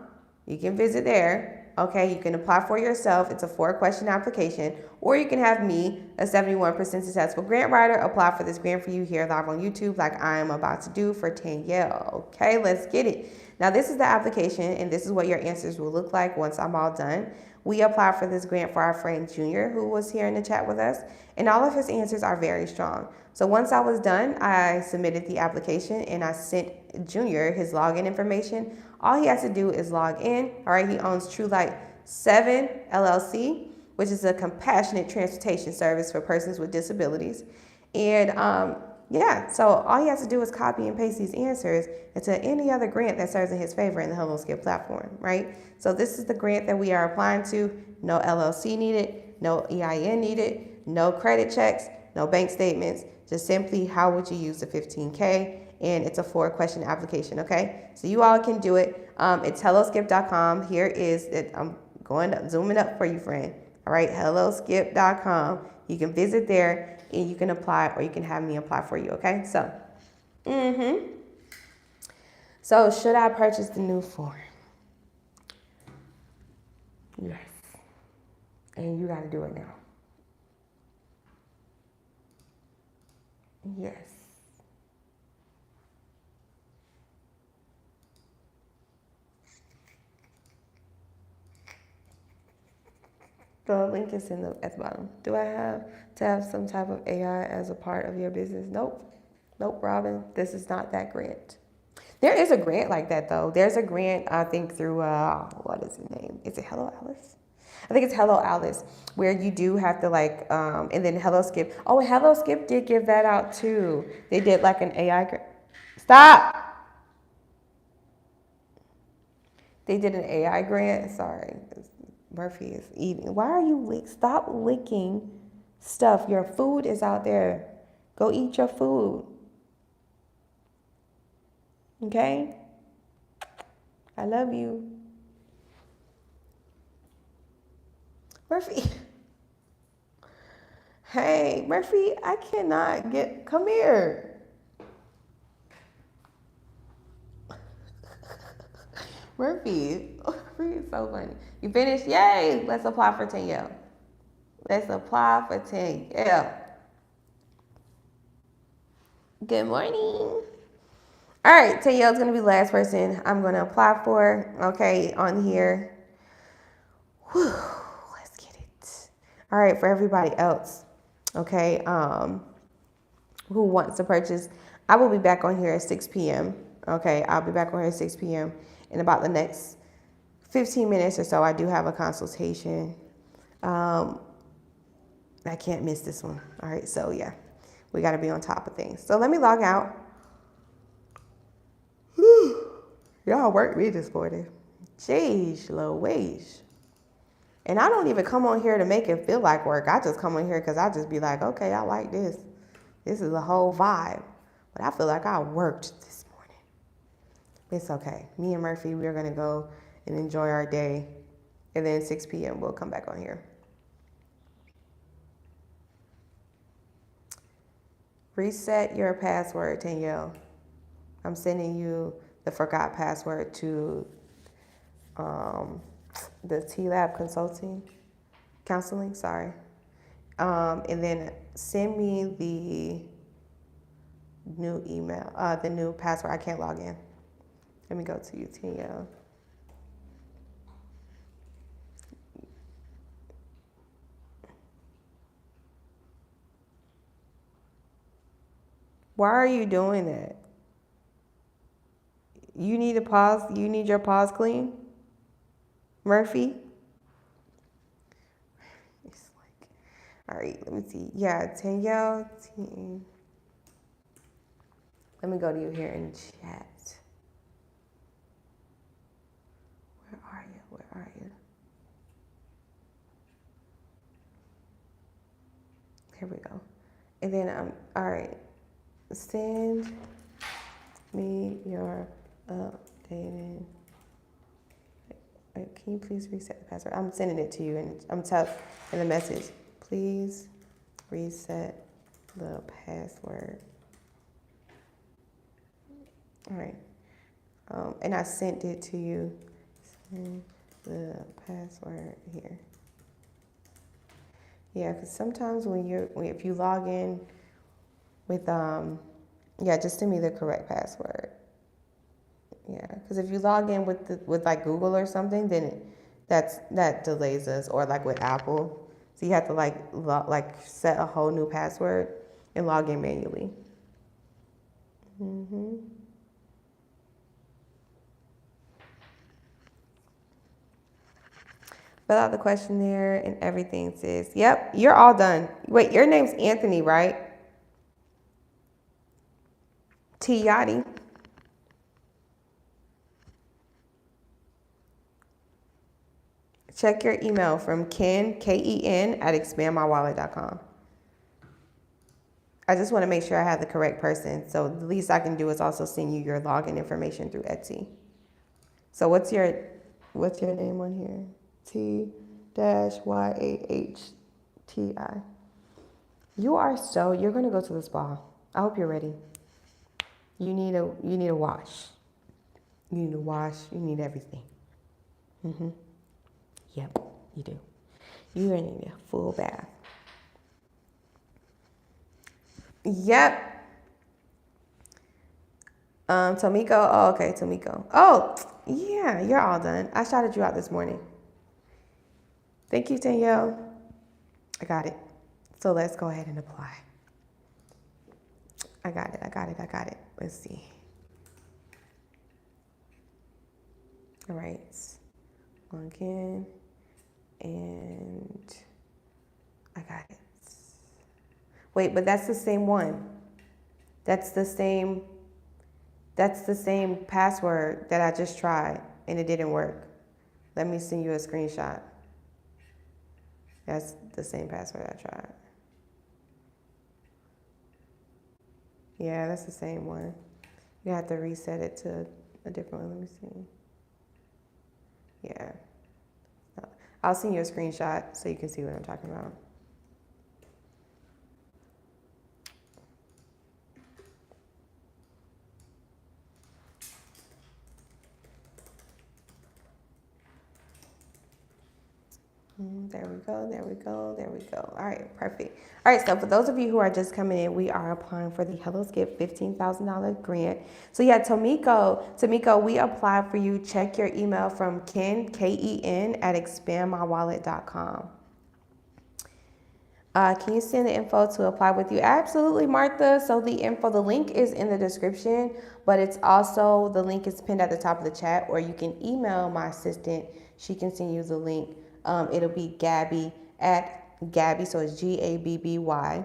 you can visit there, okay? You can apply for yourself. It's a 4-question application. Or you can have me, a 71% successful grant writer, apply for this grant for you here live on YouTube like I am about to do for Danielle, okay? Let's get it. Now, this is the application, and this is what your answers will look like once I'm all done. We applied for this grant for our friend Junior, who was here in the chat with us, and all of his answers are very strong. So once I was done, I submitted the application, and I sent Junior his login information. All he has to do is log in. All right, he owns True Light 7 LLC, which is a compassionate transportation service for persons with disabilities. And yeah, so all he has to do is copy and paste these answers into any other grant that serves in his favor in the Hello Skip platform, right? So this is the grant that we are applying to. No LLC needed, no EIN needed, no credit checks, no bank statements, just simply how would you use the 15K? And it's a 4-question application, okay? So you all can do it. It's helloskip.com. Here is it. I'm zooming up for you, friend. All right, helloskip.com. You can visit there and you can apply, or you can have me apply for you, okay? So, So should I purchase the new form? Yes. And you got to do it now. Yes. The link is at the bottom. Do I have to have some type of AI as a part of your business? Nope. Nope, Robin. This is not that grant. There is a grant like that, though. There's a grant, I think, through, what is the name? Is it Hello Alice? I think it's Hello Alice, where you do have to and then Hello Skip. Oh, Hello Skip did give that out, too. They did like an AI grant. Stop! They did an AI grant. Sorry. Murphy is eating. Why are you stop licking stuff? Your food is out there. Go eat your food. Okay? I love you. Murphy. Hey, Murphy, I cannot come here. Murphy is so funny. You finished? Yay! Let's apply for 10L. Let's apply for 10L. Good morning. All right, 10L is going to be the last person I'm going to apply for. Okay, on here. Whew, let's get it. All right, for everybody else, okay, who wants to purchase, I will be back on here at 6 p.m. Okay, I'll be back on here at 6 p.m. In about the next 15 minutes or so. I do have a consultation. I can't miss this one. All right, so yeah, we got to be on top of things. So let me log out. Y'all worked me this morning. Jeez, Louise. And I don't even come on here to make it feel like work. I just come on here because I just be like, okay, I like this. This is a whole vibe. But I feel like I worked this morning. It's okay. Me and Murphy, we're going to go and enjoy our day. And then 6 p.m. we'll come back on here. Reset your password, Danielle. I'm sending you the forgot password to the T-Lab counseling, sorry. And then send me the new email, the new password. I can't log in. Let me go to you, Tia. Why are you doing that? You need a pause. You need your pause clean, Murphy. It's like, all right. Let me see. Yeah, Danielle. Let me go to you here in chat. Where are you? Where are you? Here we go. And then all right. Send me your updated. Wait, can you please reset the password? I'm sending it to you, and I'm telling in the message. Please reset the password. All right. And I sent it to you. Send the password here. Yeah, because sometimes if you log in with just send me the correct password. Yeah, because if you log in with like Google or something, then that delays us, or like with Apple, so you have to like set a whole new password and log in manually. Fill out the questionnaire and everything, sis. Yep, you're all done. Wait, your name's Anthony, right? T. Yachty. Check your email from Ken, Ken, at expandmywallet.com. I just want to make sure I have the correct person. So the least I can do is also send you your login information through Etsy. So what's your name on here? T-YAHTI. You're gonna go to the spa. I hope you're ready. You need a wash. You need a wash. You need everything. Yep, you do. You're gonna need a full bath. Yep. Tomiko. Oh, okay, Tomiko. Oh, yeah, you're all done. I shouted you out this morning. Thank you, Danielle. I got it. So let's go ahead and apply. I got it. Let's see. All right. Log in. And I got it. Wait, but that's the same one. That's the same password that I just tried and it didn't work. Let me send you a screenshot. That's the same password I tried. Yeah, that's the same one. You have to reset it to a different one. Let me see. Yeah. I'll send you a screenshot so you can see what I'm talking about. There we go, there we go, there we go. All right, perfect. All right, so for those of you who are just coming in, we are applying for the Hello Skip $15,000 grant. So yeah, Tomiko, we applied for you. Check your email from Ken, Ken, at expandmywallet.com. Can you send the info to apply with you? Absolutely, Martha. So the link is in the description, but it's also, the link is pinned at the top of the chat, or you can email my assistant. She can send you the link. It'll be Gabby, so it's GABBY,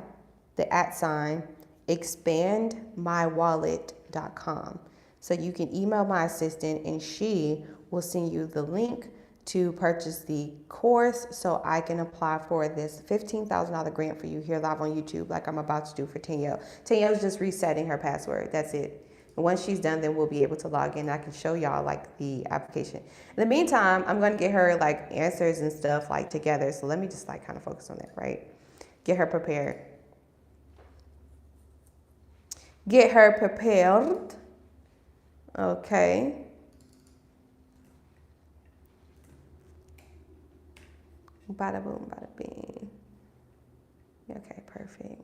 the @ expandmywallet.com. So you can email my assistant and she will send you the link to purchase the course so I can apply for this $15,000 grant for you here live on YouTube, like I'm about to do for Danielle. Danielle's just resetting her password. That's it. And once she's done, then we'll be able to log in. I can show y'all like the application. In the meantime, I'm going to get her like answers and stuff like together. So let me just like kind of focus on that, right? Get her prepared. Get her prepared. Okay. Bada boom, bada bing. Okay, perfect.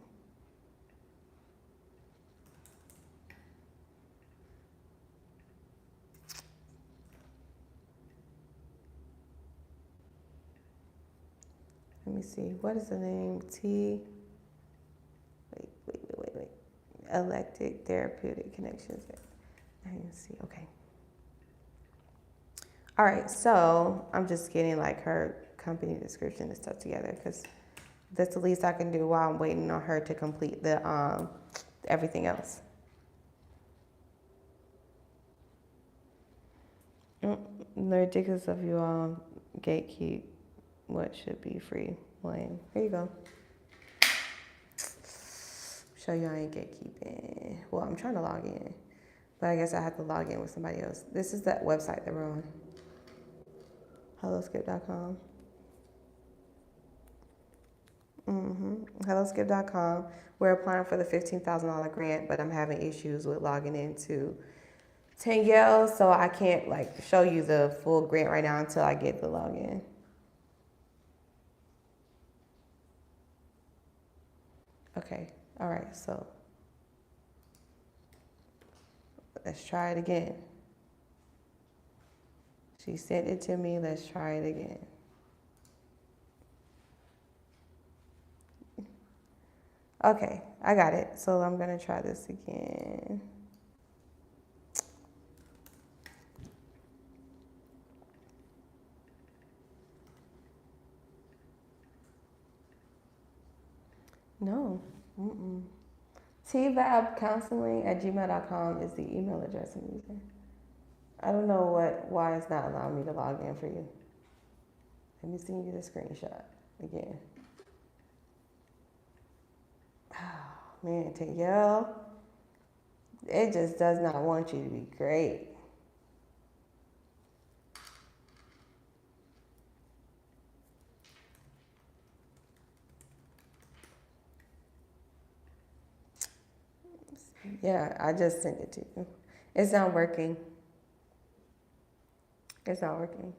Let me see. What is the name? Wait. Electric Therapeutic Connections. I didn't see. Okay. All right. So I'm just getting like her company description and stuff together because that's the least I can do while I'm waiting on her to complete the everything else. The ridiculous of you all gatekeep what should be free. Lame. Here you go. Show you I ain't gatekeeping. Well, I'm trying to log in, but I guess I have to log in with somebody else. This is that website that we're on. Helloskip.com. Helloskip.com. We're applying for the $15,000 grant, but I'm having issues with logging into Danielle, so I can't like show you the full grant right now until I get the login. Okay. All right. So let's try it again. She sent it to me. Let's try it again. Okay, I got it. So I'm going to try this again. No. tvabcounseling@gmail.com is the email address I'm using. I don't know why it's not allowing me to log in for you. Let me send you the screenshot again. Oh, man, Danielle, it just does not want you to be great. Yeah, I just sent it to you. It's not working. It's not working.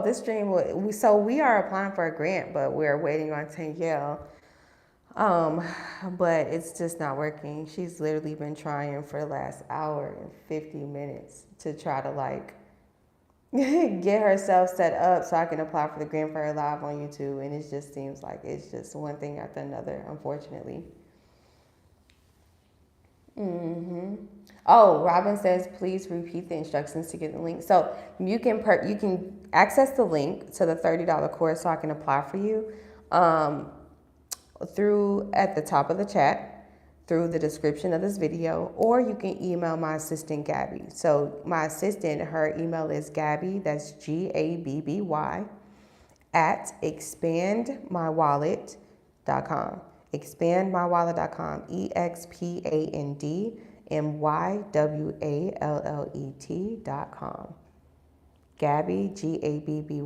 This stream, so we are applying for a grant, but we're waiting on Danielle. But it's just not working. She's literally been trying for the last hour and 50 minutes to try to like get herself set up so I can apply for the grant for her live on YouTube. And it just seems like it's just one thing after another, unfortunately. Oh, Robin says, please repeat the instructions to get the link. So you can access the link to the $30 course so I can apply for you through at the top of the chat, through the description of this video, or you can email my assistant Gabby. So my assistant, her email is Gabby, that's GABBY, at expandmywallet.com. Expandmywallet.com, expandmywallet.com. Gabby, Gabby,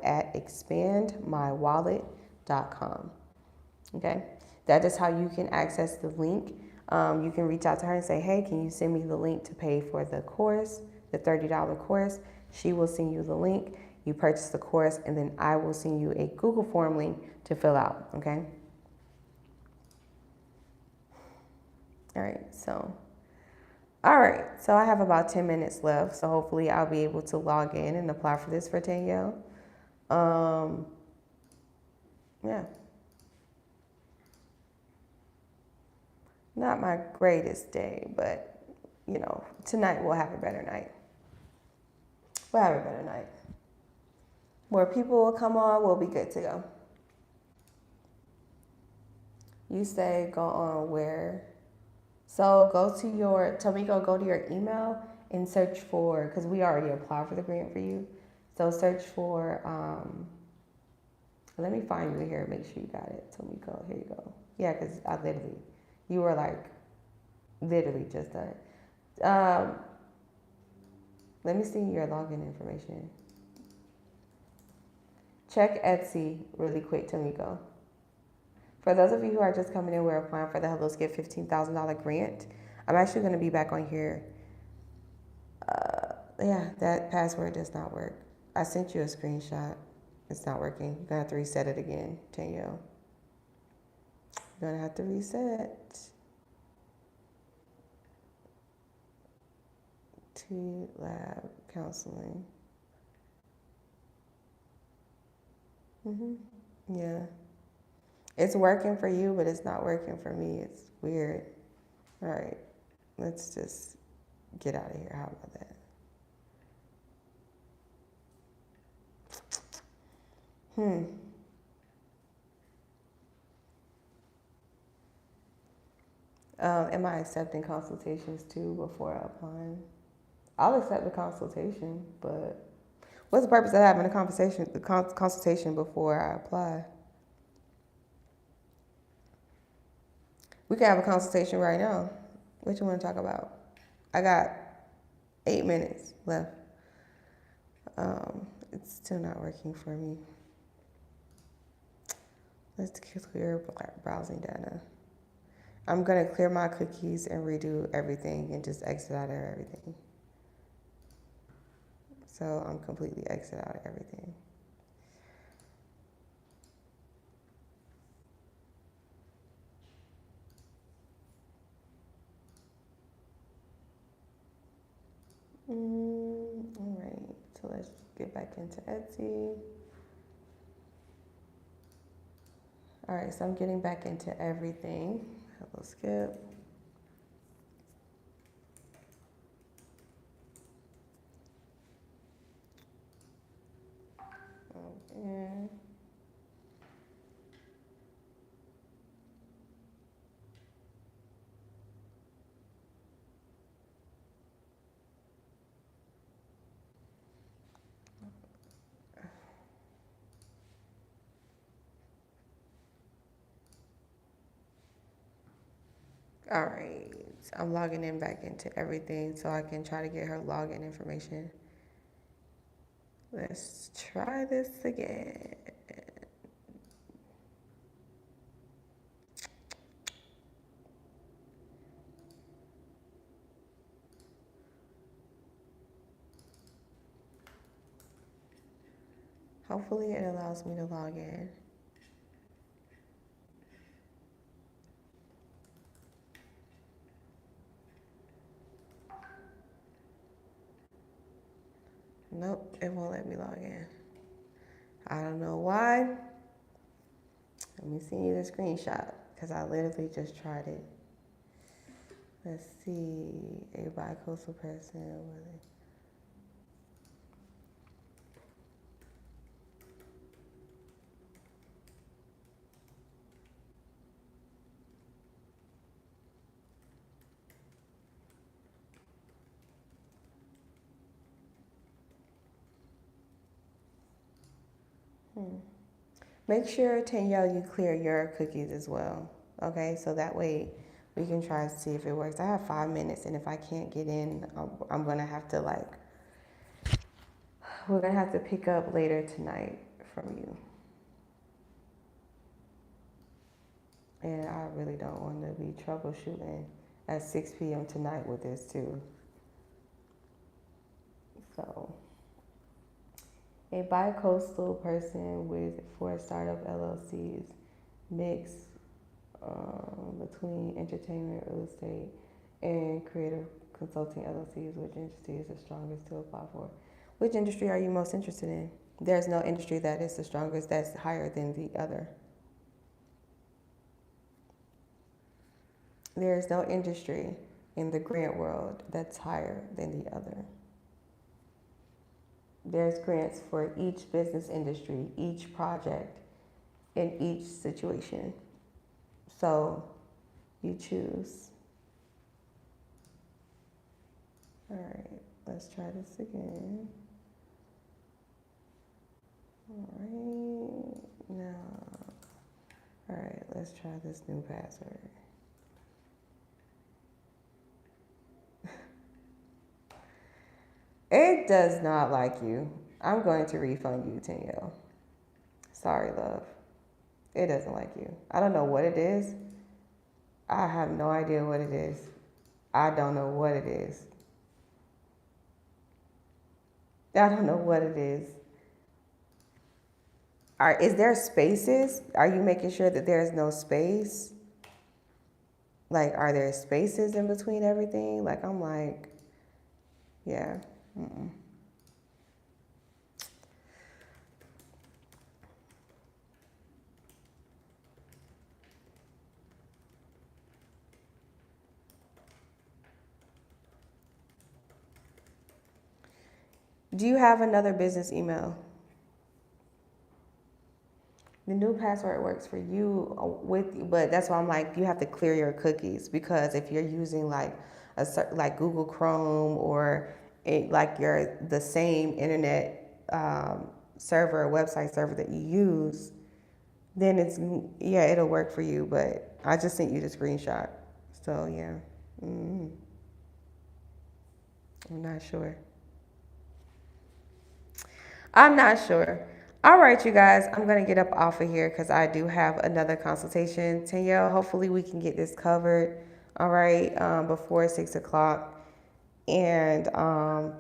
at expandmywallet.com. Okay, that is how you can access the link. You can reach out to her and say, hey, can you send me the link to pay for the course, the $30 course? She will send you the link. You purchase the course, and then I will send you a Google form link to fill out. Okay. All right, so I have about 10 minutes left, so hopefully I'll be able to log in and apply for this for Danielle. Yeah. Not my greatest day, but, you know, tonight we'll have a better night. We'll have a better night. More people will come on, we'll be good to go. You say go on where? So go to your, Tomiko, go to your email and search for, because we already applied for the grant for you. So search for, let me find you here, make sure you got it. Tomiko, here you go. Yeah, because you were like, literally just done it. Let me see your login information. Check Etsy really quick, Tomiko. For those of you who are just coming in, we're applying for the Hello Skip $15,000 grant. I'm actually going to be back on here. Yeah, that password does not work. I sent you a screenshot. It's not working. You're going to have to reset it again, Danielle. You're going to have to reset. T-Lab Counseling. Yeah. It's working for you, but it's not working for me. It's weird. All right. Let's just get out of here. How about that? Am I accepting consultations too before applying? I'll accept the consultation, but what's the purpose of having a consultation before I apply? We can have a consultation right now. What you want to talk about? I got 8 minutes left. It's still not working for me. Let's clear browsing data. I'm going to clear my cookies and redo everything and just exit out of everything. So I'm completely exit out of everything. All right, so let's get back into Etsy. All right, so I'm getting back into everything. Hello Skip. Okay. All right, I'm logging in back into everything so I can try to get her login information. Let's try this again. Hopefully it allows me to log in. Nope, it won't let me log in. I don't know why. Let me send you the screenshot because I literally just tried it. Let's see, a bi-coastal person. Make sure, Danielle, you clear your cookies as well. Okay, so that way we can try to see if it works. I have 5 minutes, and if I can't get in, I'm gonna have to we're gonna have to pick up later tonight from you. And I really don't want to be troubleshooting at 6 p.m. tonight with this too. So, a bi-coastal person with 4 startup LLCs mix between entertainment, real estate, and creative consulting LLCs. Which industry is the strongest to apply for? Which industry are you most interested in? There's no industry that is the strongest that's higher than the other. There is no industry in the grant world that's higher than the other. There's grants for each business industry, each project, in each situation. So you choose. All right, let's try this again. All right, now, all right, let's try this new password. It does not like you. I'm going to refund you, Danielle. Sorry, love. It doesn't like you. I don't know what it is. I have no idea what it is. I don't know what it is. I don't know what it is. Is there spaces? Are you making sure that there's no space? Like, are there spaces in between everything? Like, I'm like, yeah. Mm-mm. Do you have another business email? The new password works for you but that's why I'm like, you have to clear your cookies, because if you're using like like Google Chrome or the same internet server, website server that you use, then it'll work for you. But I just sent you the screenshot, so yeah. I'm not sure. All right, you guys, I'm going to get up off of here because I do have another consultation. Danielle, hopefully we can get this covered, all right, before 6 o'clock and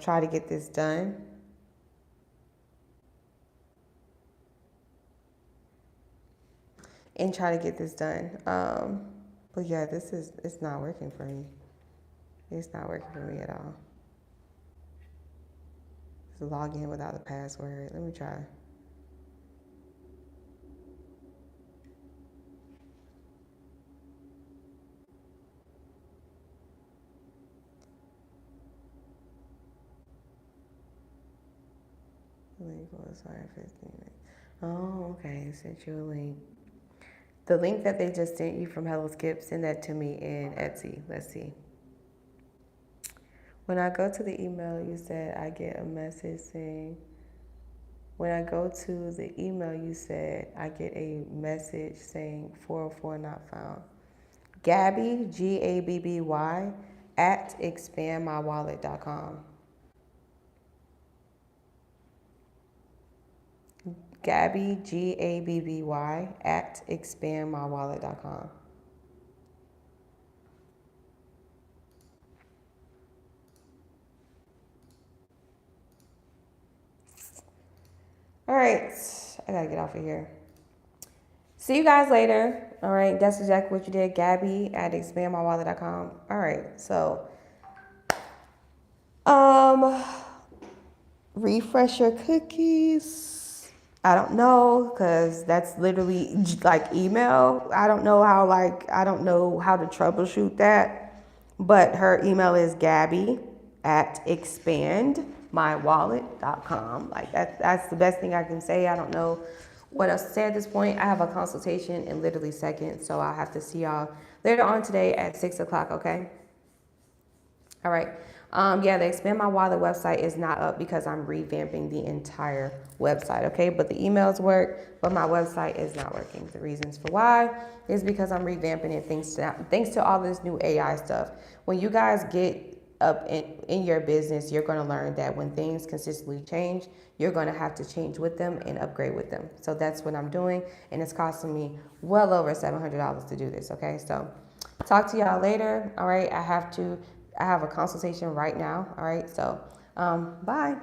try to get this done. But yeah, it's not working for me. It's not working for me at all. Just log in without a password. Let me try. Link was 5:15. Oh, okay. Sent you a link. The link that they just sent you from Hello Skip, send that to me in Etsy. Let's see. When I go to the email, you said I get a message saying. When I go to the email, you said I get a message saying 404 not found. Gabby, Gabby, at expandmywallet.com. Gabby, Gabby, at expandmywallet.com. All right, I gotta get off of here. See you guys later. All right, that's exactly what you did. Gabby at expandmywallet.com. All right, so refresh your cookies. I don't know, because that's literally like email. I don't know how to troubleshoot that. But her email is Gabby at expandmywallet.com. Like that's the best thing I can say. I don't know what else to say at this point. I have a consultation in literally seconds, so I'll have to see y'all later on today at 6 o'clock, okay? All right. Yeah, the Expand My Wallet website is not up because I'm revamping the entire website, okay? But the emails work, but my website is not working. The reasons for why is because I'm revamping it thanks to all this new AI stuff. When you guys get up in your business, you're going to learn that when things consistently change, you're going to have to change with them and upgrade with them. So that's what I'm doing, and it's costing me well over $700 to do this. Okay, so talk to y'all later. All right, I have a consultation right now. All right, so bye.